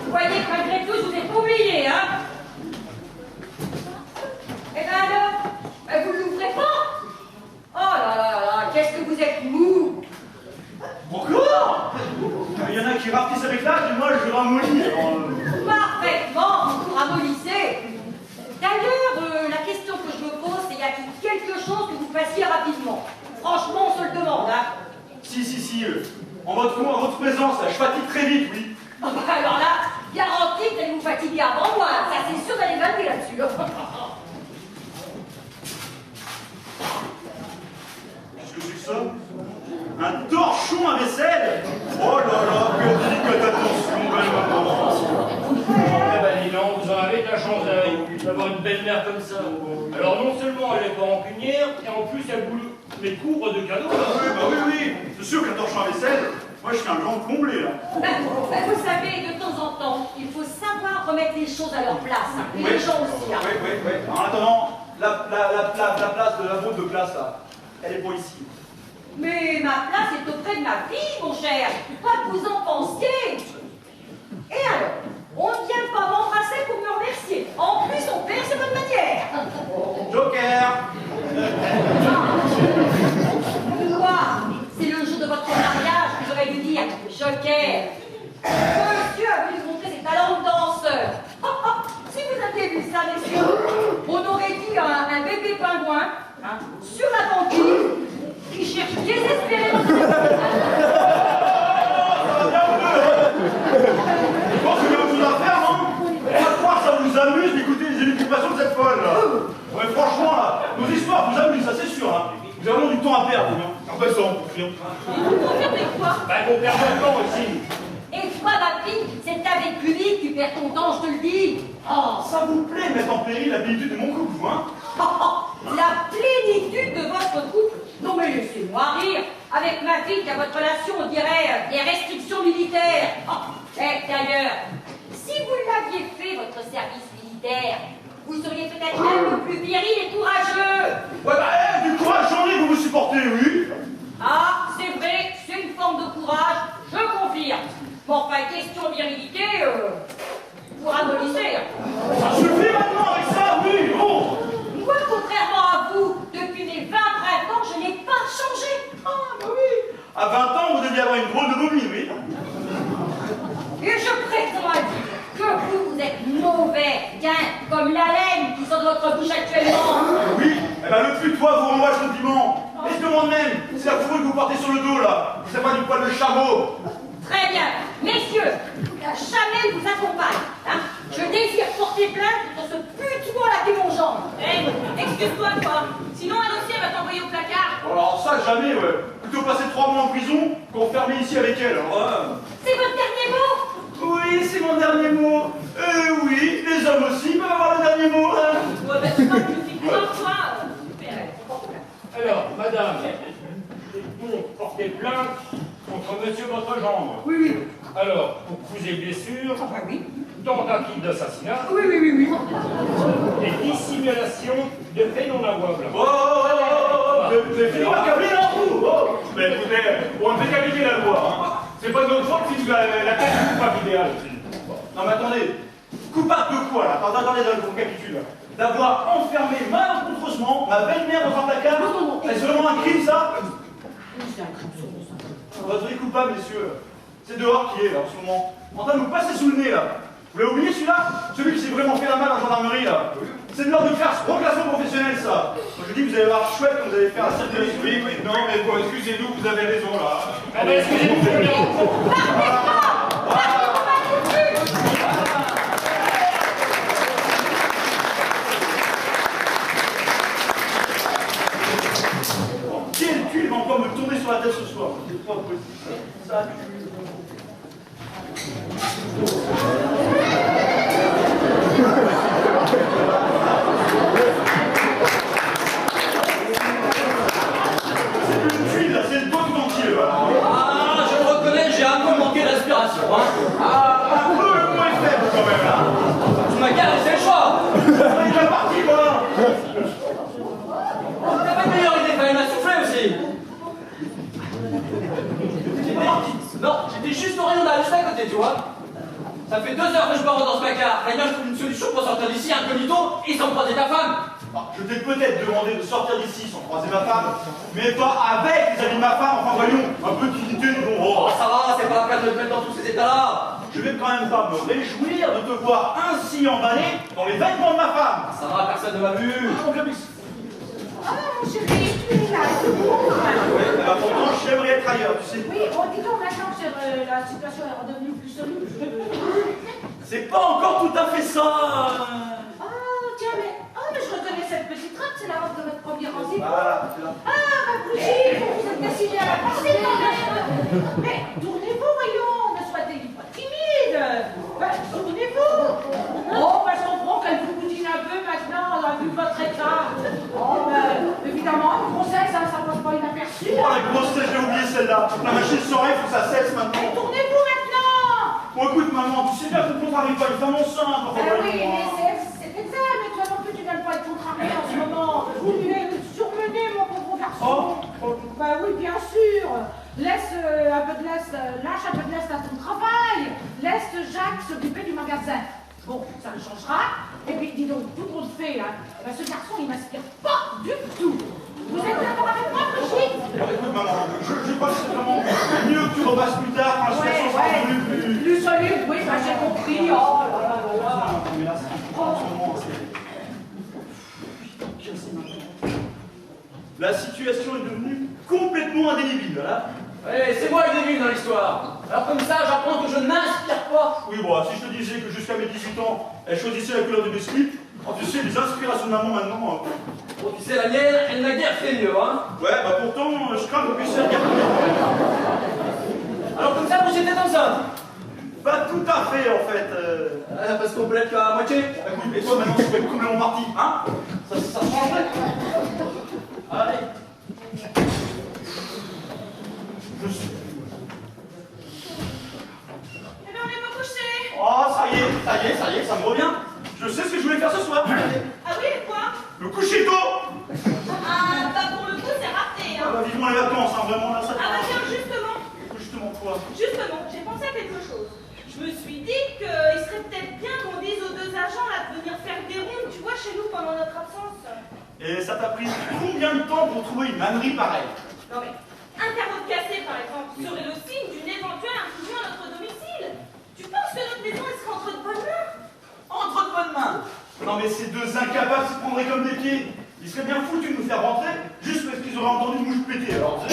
vous voyez que malgré tout, je vous ai pas oublié, hein. Eh ben alors, vous ne l'ouvrez pas? Oh là là là, qu'est-ce que vous êtes mou. Encore? Il y en a qui rapetissent avec l'âge et moi je ramollis. Parfaitement, vous vous ramollissez. D'ailleurs, la question que je me pose, c'est y a-t-il quelque chose que vous fassiez rapidement? Franchement, on se le demande, hein. Si, en votre présence, là, je fatigue très vite, oui. Oh, bah alors là, garantie que vous allez vous fatiguer avant moi. Ça, c'est sûr d'aller vanner là-dessus. Qu'est-ce que c'est que ça? Un torchon à vaisselle? Oh là là, que délicate attention, belle maman. Eh ben dis donc, vous en avez de la chance d'avoir une belle-mère comme ça. Alors non seulement elle est pas rancunière, et en plus elle vous les couvre de cadeaux. Oui. C'est sûr qu'un torchon à vaisselle, moi je suis un grand comblé là. Vous savez, de temps en temps, il faut savoir remettre les choses à leur place. Hein. Et les gens aussi. Hein. Oui. En attendant, la place de la vôtre de place là, elle est pas ici. Mais ma place est auprès de ma fille, mon cher. Quoi que vous en pensiez. Et alors, on ne vient pas m'embrasser pour me remercier. En plus, on perd ses bonnes manières. Joker! Quoi? C'est le jour de votre mariage que j'aurais dû dire Joker. Monsieur a voulu montrer ses talents de danseur. Si vous aviez vu ça, messieurs, on aurait dit un bébé pingouin hein, sur la banquise qui cherche désespérément. Je pense qu'il y a autre chose à faire, non? On va croire que ça vous amuse d'écouter les élucubrations de cette folle là. Ouais, franchement, là, nos histoires vous amusent, ça c'est sûr. Hein. Vous avez du temps à perdre, hein. Ah ben ça, on confirme. Vous confirmez quoi? Ben qu'on perd pas de temps aussi. Et toi, ma fille, c'est avec public que tu perds ton temps, je te le dis. Ah, ça vous plaît mettre en péril la plénitude de mon couple, vous, hein? La plénitude de votre couple. Non mais laissez-moi rire. Avec ma fille qui a votre relation, on dirait des restrictions militaires. D'ailleurs, si vous l'aviez fait, votre service militaire, vous seriez peut-être un peu plus viril et courageux. Ouais, bah, du courage, j'en ai, vous vous supportez, oui. Ah, c'est vrai, c'est une forme de courage, je confirme. Bon, enfin, question virilité, vous ramollissez. Ça suffit maintenant avec ça, oui, bon. Moi, contrairement à vous, depuis mes 20 printemps, je n'ai pas changé. Ah, bah oui. À 20 ans, vous deviez avoir une drôle de bobine, oui. Et je prétends à dire que vous êtes mauvais, comme la laine qui sort de votre bouche actuellement. Oui, eh ben le putois vous renvoie ce compliment. Et je demande même, c'est la fourrure que vous portez sur le dos, là. C'est pas du poil de chameau. Très bien. Messieurs, la Chanel vous accompagne. Hein. Je désire porter plainte contre ce putois-là qui est mon genre. Excuse-toi, toi. Sinon, un dossier va t'envoyer au placard. Alors ça, jamais, ouais. Plutôt passer 3 mois en prison qu'enfermer ici avec elle. Alors, C'est votre dernier mot? oui, c'est mon dernier mot. Oui, les hommes aussi peuvent avoir le dernier mot. Hein. Ouais, ben, tu vois, tu fais quoi, toi? Alors, madame, pour porter plainte contre monsieur votre gendre. Oui. Alors, pour coups et blessures, Enfin, oui. tentative d'assassinat Oui. et dissimulation de faits non avouables. Vous avez fini m'accabler là? Mais écoutez, on ne fait qu'appliquer la loi. Hein. C'est pas de notre faute si la tête est coupable idéale. Non mais attendez, coupable de quoi là? Attendez, je récapitule. D'avoir enfermé malencontreusement ma belle-mère dans un placard? Non. C'est vraiment un crime ça? Votre vrai coupable, messieurs, c'est dehors qui est là en ce moment, en train de nous passer sous le nez là. Vous l'avez oublié celui-là? Celui qui s'est vraiment fait la malle en gendarmerie là. C'est de l'ordre de classe, reclassement professionnel ça. Moi je dis, vous allez voir chouette quand vous allez faire la circulation. Oui, non, mais bon, excusez-nous, vous avez raison là. Ah ben excusez-nous, c'est le Quel cul va encore me tourner sur la tête ce soir? C'est pas possible. Ça tue. C'est le doigt tout entier là. Ah, je le reconnais, j'ai un peu manqué d'inspiration, hein. Ah, un peu le moins faible quand même là. Tu m'as garé, c'est le choix. Il est déjà parti voilà. T'as pas de meilleure idée, fallait m'a soufflé aussi. Non, j'étais juste au rayon d'aller juste à côté, tu vois. Ça fait 2 heures que je me rends dans ce placard. D'ailleurs, je trouve une solution pour sortir d'ici incognito et sans croiser ta femme. Je t'ai peut-être demandé de sortir d'ici sans croiser ma femme, mais pas avec les amis de ma femme, enfin voyons, un peu de dignité, bon. Oh, ça va, c'est pas la peine de te mettre dans tous ces états-là. Je vais quand même pas me réjouir de te voir ainsi emballé dans les vêtements de ma femme. Ça va, personne ne m'a vu. Ah, mon chéri, tu es là, c'est bon. Ouais, bah pourtant, j'aimerais être ailleurs, tu sais. Oui, dis donc maintenant que la situation est redevenue plus solide. C'est pas encore tout à fait ça. Tiens, mais je reconnais cette petite robe, c'est la robe de votre premier rendez-vous. Voilà, c'est là. Ma cousine, vous êtes décidée à la passer quand même. Mais tournez-vous, voyons, ne soyez pas timide. Tournez-vous. Je comprends qu'elle vous boutine un peu maintenant, vu votre état. Évidemment, le conseil, ça passe pas inaperçu. Oh, la grosse tête, j'ai oublié celle-là. La machine s'oreille, faut que ça cesse maintenant. Tournez-vous maintenant. Bon, écoute, maman, tu sais bien que le contrat n'arrive pas, une femme enceinte. Enfin, Oui, mais c'est exact, mais toi non plus, tu n'aimes pas être contrarié en ce moment. Vous devez surmener, mon pauvre garçon. Bah oui, bien sûr. Laisse un peu de lest, lâche un peu de lest à ton travail. Laisse Jacques s'occuper du magasin. Bon, ça le changera. Et puis, dis donc, tout compte fait, hein, ce garçon, il m'inspire pas du tout. Vous êtes d'accord avec moi, Brigitte? Écoute, maman, je crois que c'est vraiment mieux que tu repasses plus tard quand la situation sera devenue Plus solide, oui, bah j'ai compris. Oh là là là là. Mais là, en ce moment, la situation est devenue complètement indélébile, là. Ouais, c'est moi le début dans l'histoire. Alors comme ça, j'apprends que je ne m'inspire pas. Oui, bon, si je te disais que jusqu'à mes 18 ans, elle choisissait la couleur de mes slips, tu sais, les inspirations de maman maintenant. Bon, tu sais, la mienne, elle n'a guère fait mieux, hein. Ouais, bah pourtant, je crains qu'on puisse faire gaffe. Alors comme ça, vous j'étais enceinte. Pas tout à fait, en fait. Parce qu'on peut être qu'à moitié. Bah, écoute, mais toi, maintenant, tu peux être complètement parti, hein. Ça changerait. Allez. Je suis... Eh bien, on est pas couché. Oh, ça y est, ça me revient. Je sais ce que je voulais faire ce soir. Ah oui, et quoi? Me coucher tôt. Ah, bah pour le coup, c'est raté, Ah hein. bah, vivement les vacances, hein, vraiment, là, ça... Ah bah tiens, justement, quoi? Justement, j'ai pensé à quelque chose. Je me suis dit qu'il serait peut-être bien qu'on dise aux 2 agents là de venir faire des rondes, tu vois, chez nous pendant notre absence. Et ça t'a pris combien de temps pour trouver une ânerie pareille? Non mais, un carreau cassé par exemple serait le signe d'une éventuelle intrusion à notre domicile. Tu penses que notre maison elle serait entre de bonnes mains? Entre de bonnes mains? Non mais ces 2 incapables se prendraient comme des pieds. Ils seraient bien foutus de nous faire rentrer juste parce qu'ils auraient entendu une mouche péter. Alors,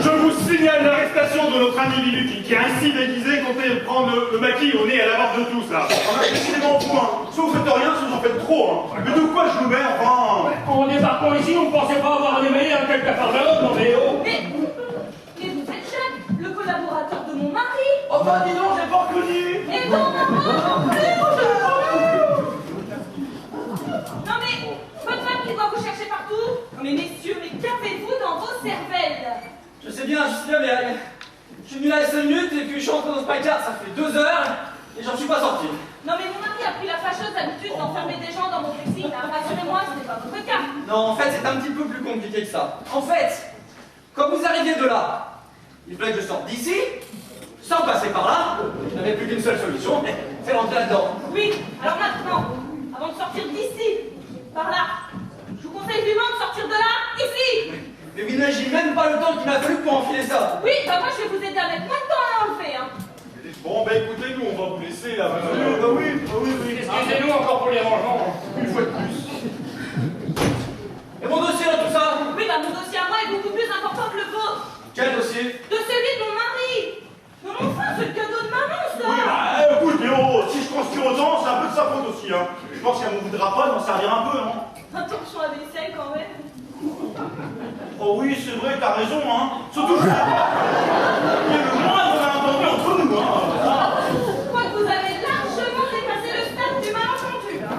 je vous signale l'arrestation de notre ami Viluki, qui a ainsi déguisé comptait prendre le maquis au nez à la barbe de tous, là. on a décidément au point. Soit vous faites rien, soit vous en faites trop. Hein. Mais de quoi je nous mets, enfin? En débarquant ici, on ne pensait pas avoir réveillé un quelque fardeau, non mais oh. Mais vous êtes Jacques, le collaborateur de mon mari. Oh bah dis donc, j'ai pas reconnu. Et non, maman, non plus. Non mais, votre femme qui doit vous chercher partout. Non mais messieurs, mais qu'avez-vous dans vos cervelles? Je sais bien, mais je suis venu là 5 minutes et puis je suis rentré dans ce placard, ça fait 2 heures et j'en suis pas sorti. Non mais mon mari a pris la fâcheuse habitude d'enfermer des gens dans mon dressing. Hein. Rassurez-moi, ce n'est pas votre cas. Non, en fait, c'est un petit peu plus compliqué que ça. En fait, quand vous arriviez de là, il fallait que je sorte d'ici, sans passer par là. Je n'avais plus qu'une seule solution, c'est rentrer là-dedans. Oui, alors maintenant, avant de sortir d'ici, Par là. Je vous conseille vivement de sortir de là, ici. Mais vous n'imaginez même pas le temps qu'il m'a fallu pour enfiler ça. Oui, bah moi je vais vous aider à mettre moins de temps à l'enlever, hein. Bon, ben écoutez, nous, on va vous laisser là. Oui. Excusez-nous encore pour les rangements. Une fois de plus. Et mon dossier dans tout ça? Oui, bah mon dossier à moi est beaucoup plus important que le vôtre. Quel dossier? De celui de mon mari. Non, mais enfin, c'est le cadeau de maman, ça. Oui, bah, écoute, Léo, si je transpire autant, c'est un peu de sa faute aussi, hein. Je pense qu'elle ne voudra pas d'en servir un peu, non? Attention à vaisselle quand même. Oh oui, c'est vrai, t'as raison, hein. Surtout que il y a le moindre malentendu entre nous, hein. Je crois que vous avez largement dépassé le stade du malentendu, hein.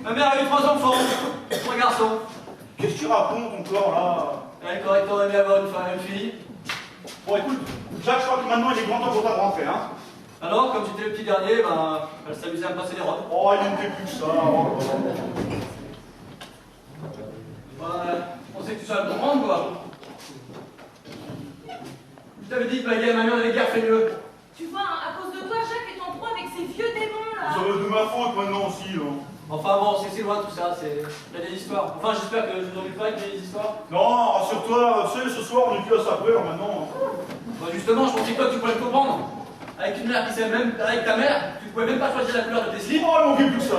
Ma mère a eu 3 enfants, 3 garçons. Qu'est-ce que tu racontes encore, là? Elle aurait aimé avoir une fille. Bon, écoute, Jacques, je crois que maintenant, il est grand temps pour ta rentrée, hein. Alors, comme j'étais le petit dernier, ben, elle s'amusait à me passer les robes. Oh, il ne fait plus que ça. Oh. On sait que tu savais comprendre, quoi. Je t'avais dit que ma gueule, ma mère n'avait guère fait mieux. Tu vois, hein, à cause de toi, Jacques est en proie avec ses vieux démons, là. Ça va être de ma faute maintenant aussi, là. Enfin bon, c'est loin tout ça, il y a des histoires. Enfin, j'espère que je vous ennuie pas avec des histoires. Non, rassure-toi, tu sais, ce soir, on est plus à sa peur maintenant. Bah justement, je pensais que toi, tu pourrais le comprendre. Avec une mère qui s'aime même, avec ta mère, tu pouvais même pas choisir la couleur de tes slips. Oh, il manquait plus que ça.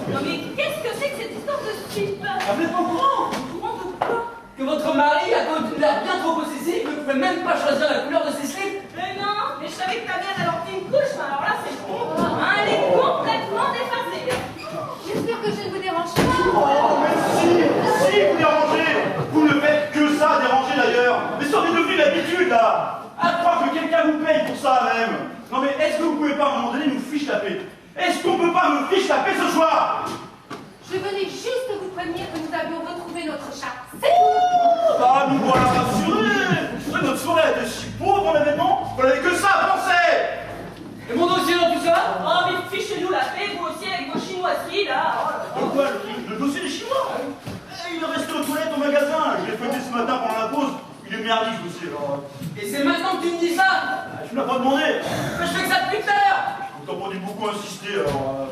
Non mais qu'est-ce que c'est que cette histoire de slip? Ah, vous n'êtes pas au courant Au courant de quoi? que votre mari, à cause d'une mère bien trop possessive, ne pouvait même pas choisir la couleur de ses slips? Mais non, mais je savais que ta mère elle en fait une couche, mais alors là c'est bon. Hein, elle est complètement déphasée. J'espère que je ne vous dérange pas. Oh, mais si, vous dérangez. Vous ne faites que ça, déranger d'ailleurs. Mais ça en est devenu l'habitude, là. À croire que quelqu'un vous paye pour ça, même. Non, mais est-ce que vous pouvez pas, à un moment donné, nous fiche la paix? Est-ce qu'on peut pas me fiche la paix ce soir? Je venais juste vous prévenir que nous avions retrouvé notre chat. C'est tout. Ah, nous voilà rassurés. Ouais, notre soirée était si pauvre en événement qu'on avait que ça à penser. Et mon dossier dans tout ça? Oh mais fichez-nous la paix, vous aussi avec vos chinoiseries là. Oh là là. Quoi, le dossier des Chinois? Il est resté aux toilettes au magasin. Je l'ai feuilleté ce matin pendant la pause. Il est merdique ce dossier, alors. Et c'est maintenant que tu me dis ça? Tu me l'as pas demandé. Mais je fais que ça depuis tout à l'heure. T'as pas dû beaucoup insister, alors.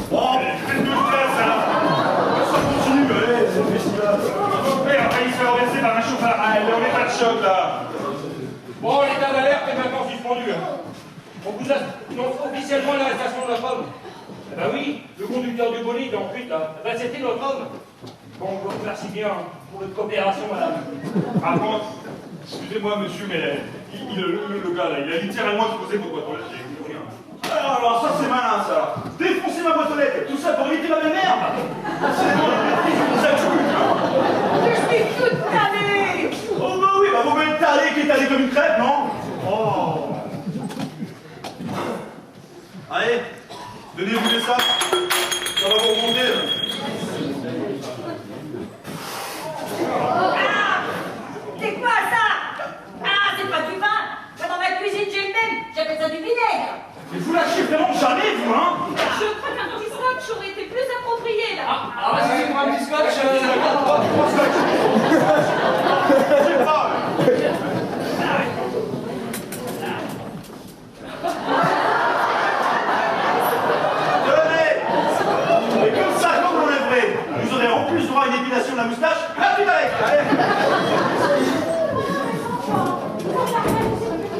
Bon, faites de place, alors. Ça continue, allez, c'est le festival. Mon père a failli se faire renverser par un chauffard. Ah, il est en état de choc, là. Bon, l'état d'alerte est maintenant suspendu. On vous annonce officiellement l'arrestation de notre homme. Eh ben oui, le conducteur du bolide en fuite, là. Eh ben c'était notre homme. Bon, je vous remercie bien pour votre coopération, madame. Par contre, excusez-moi, monsieur, mais le gars, là, il a littéralement explosé votre boîte aux lettres. J'ai vu rien. Alors, ça, c'est malin, ça. Défoncer ma boîte aux lettres. Tout ça pour éviter ma belle-mère. C'est vraiment une maîtrise de sa truc, hein. Je suis toute tannée. Oh, bah oui, bah, vous m'êtes talé qui est talé comme une crêpe, non? Oh. Allez, donnez-vous des sacs. Ça va vous remonter, là. C'est quoi ça? Ah, c'est pas du vin. Moi, dans ma cuisine, j'ai le même. J'appelle ça du vinaigre. Mais vous lâchez vraiment jamais, vous, hein? Je crois qu'un petit scotch aurait été plus approprié là. Ah, bah, si c'est pour un petit scotch, Je sais pas. Tenez! Et comme ça, comme on est vrai, vous aurez en plus droit à une épilation de la moustache gratuite avec. Allez!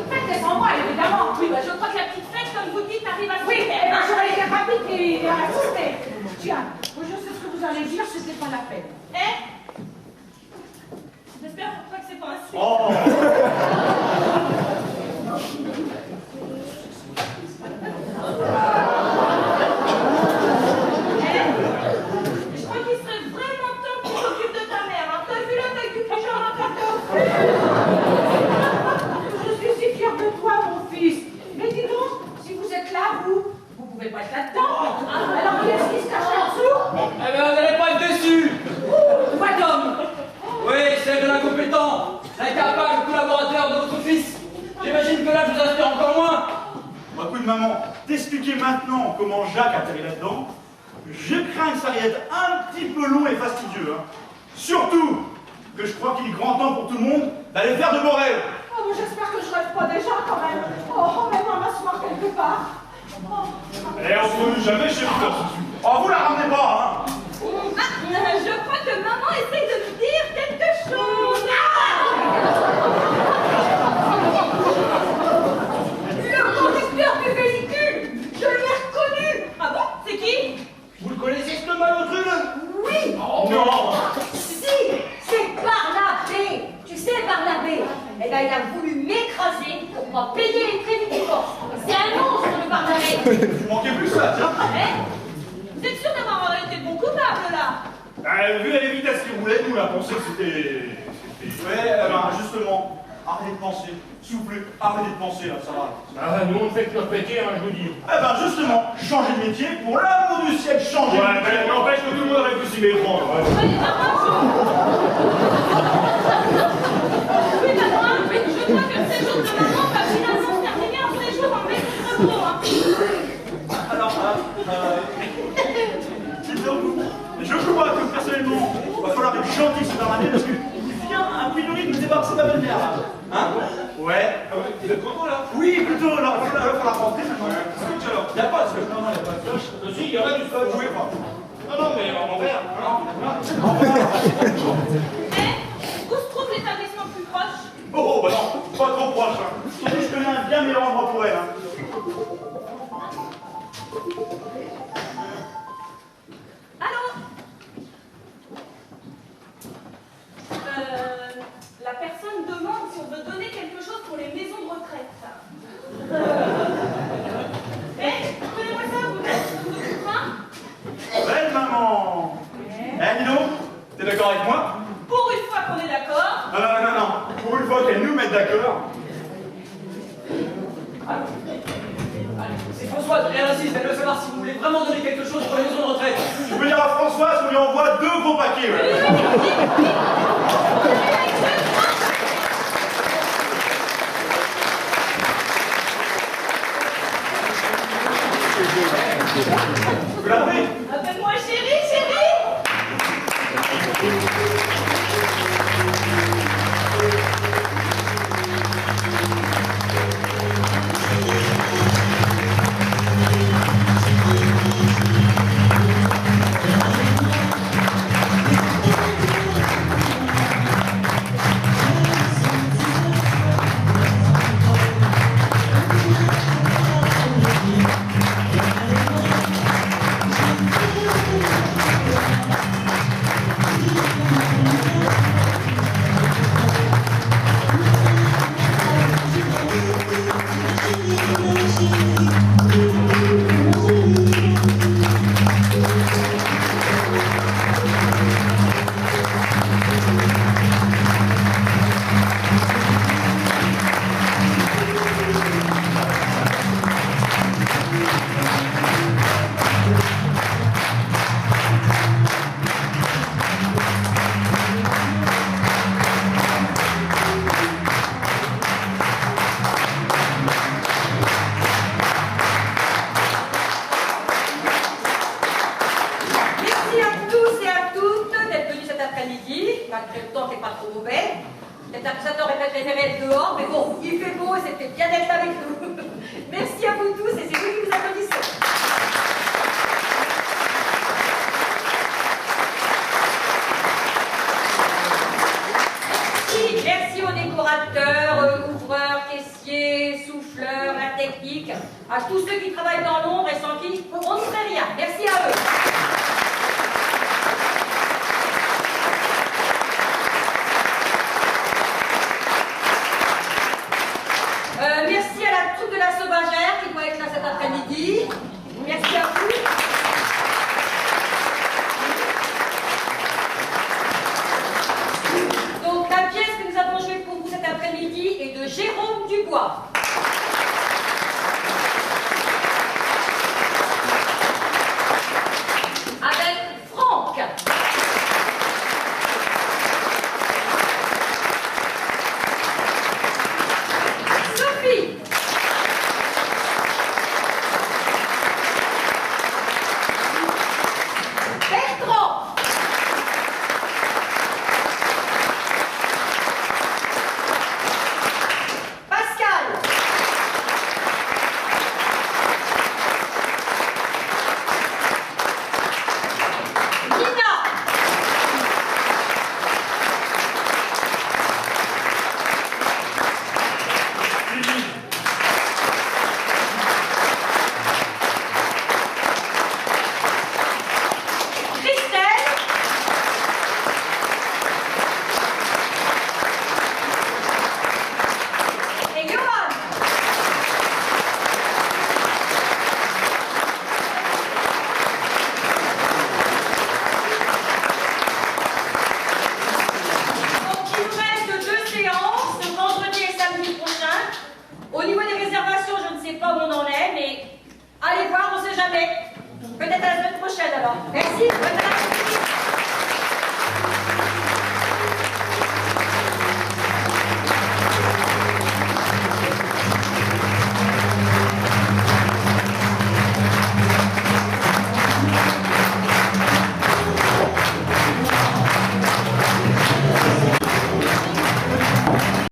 Faites sans moi, évidemment. Oui, bah je crois que la petite fête, comme vous dites, arrive à se Oui, faire. eh ben, j'aurais été rapide et assister. Tiens, moi, je sais ce que vous allez dire, c'était pas la peine. Eh? J'espère pour toi que c'est pas un slip. Oh! Je crois qu'il serait vraiment temps qu'on s'occupe de ta mère. Hein. T'as vu la taille du pyjama qu'elle t'a offert? Je suis si fière de toi, mon fils. Mais dis donc, si vous êtes là, vous pouvez pas être là-dedans. Alors, qui est-ce qui se cache en dessous? Eh ben, vous n'allez pas être déçus. Quoi d'homme? Oui, c'est de l'incompétent, l'incapable collaborateur de votre fils. J'imagine que là, je vous inspire encore moins. Bah, écoute, maman, t'expliquer maintenant comment Jacques a atterri là-dedans, je crains que ça risque d'être un petit peu long et fastidieux. Hein. Surtout que je crois qu'il est grand temps pour tout le monde d'aller faire de beaux rêves. Oh, mais j'espère que je rêve pas déjà quand même. Oh, même à m'asseoir quelque part. Oh. Et entre nous, jamais chez vous, là, tout de suite. Oh, vous la ramenez pas, hein. Je crois que maman essaye de me dire quelque chose. Le conducteur du véhicule, je l'ai reconnu. Ah bon? C'est qui? Vous le connaissez, ce malheureux, là? Oui. Oh non. Si, c'est Barnabé. Tu sais, Barnabé, eh ben, il a voulu m'écraser pour pas payer les crédits du force. C'est un monstre, le Barnabé. Vous manquez plus ça, tiens. Hein? Vous êtes sûr d'avoir été bon coupable, là? Vu la vitesse qu'il roulait, nous, on a pensé que c'était... Ouais, ben, justement, arrêtez de penser. S'il vous plaît, arrêtez de penser, là, ça va. Ah, nous, on ne fait que leur péter, hein, je vous dis. Eh ben, justement, changer de métier, pour l'amour du ciel, changer de métier. Ouais, mais n'empêche que tout le monde aurait pu s'y méprendre. Allez, maman, oui, maman, je crois que le séjour de maman va finalement se terminer en séjour en maître de repos, hein. Alors, je crois que personnellement, il va falloir être gentil cette année parce qu'il vient un prix de me débarrasser de ma belle-mère. Hein? Ouais. Vous êtes content, là? Oui, plutôt, alors il va falloir rentrer maintenant. Scotch, alors? Il n'y a pas de scotch. Non, il n'y a pas de scotch. Si, il y aura du scotch. Jouez pas. Non, mais en verre. Eh, où se trouve l'établissement le plus proche? Oh, bah non, pas trop proche. Hein. Surtout, je connais un bien meilleur endroit pour elle. Hein. Allô? La personne demande si on veut donner quelque chose pour les maisons de retraite. Prenez-moi ça, vous êtes faim? Belle maman. Eh, dis donc, t'es d'accord avec moi? Pour une fois qu'on est d'accord. Non. Pour une fois qu'elle nous met d'accord. C'est Françoise, elle insiste, elle veut savoir si vous voulez vraiment donner quelque chose pour les maisons de retraite. Je peux dire à Françoise qu'on lui envoie 2 gros paquets. Ouais. Vous l'avez? Appelle-moi chérie. À tous ceux qui travaillent dans l'ombre et sans qui on ne ferait rien. Merci à eux. Merci à la troupe de la Sauvagère qui doit être là cet après-midi. Merci à vous. Donc la pièce que nous avons jouée pour vous cet après-midi est de Jérôme Dubois. sais pas où on en est, mais allez voir, on sait jamais. Peut-être à la semaine prochaine alors. Merci.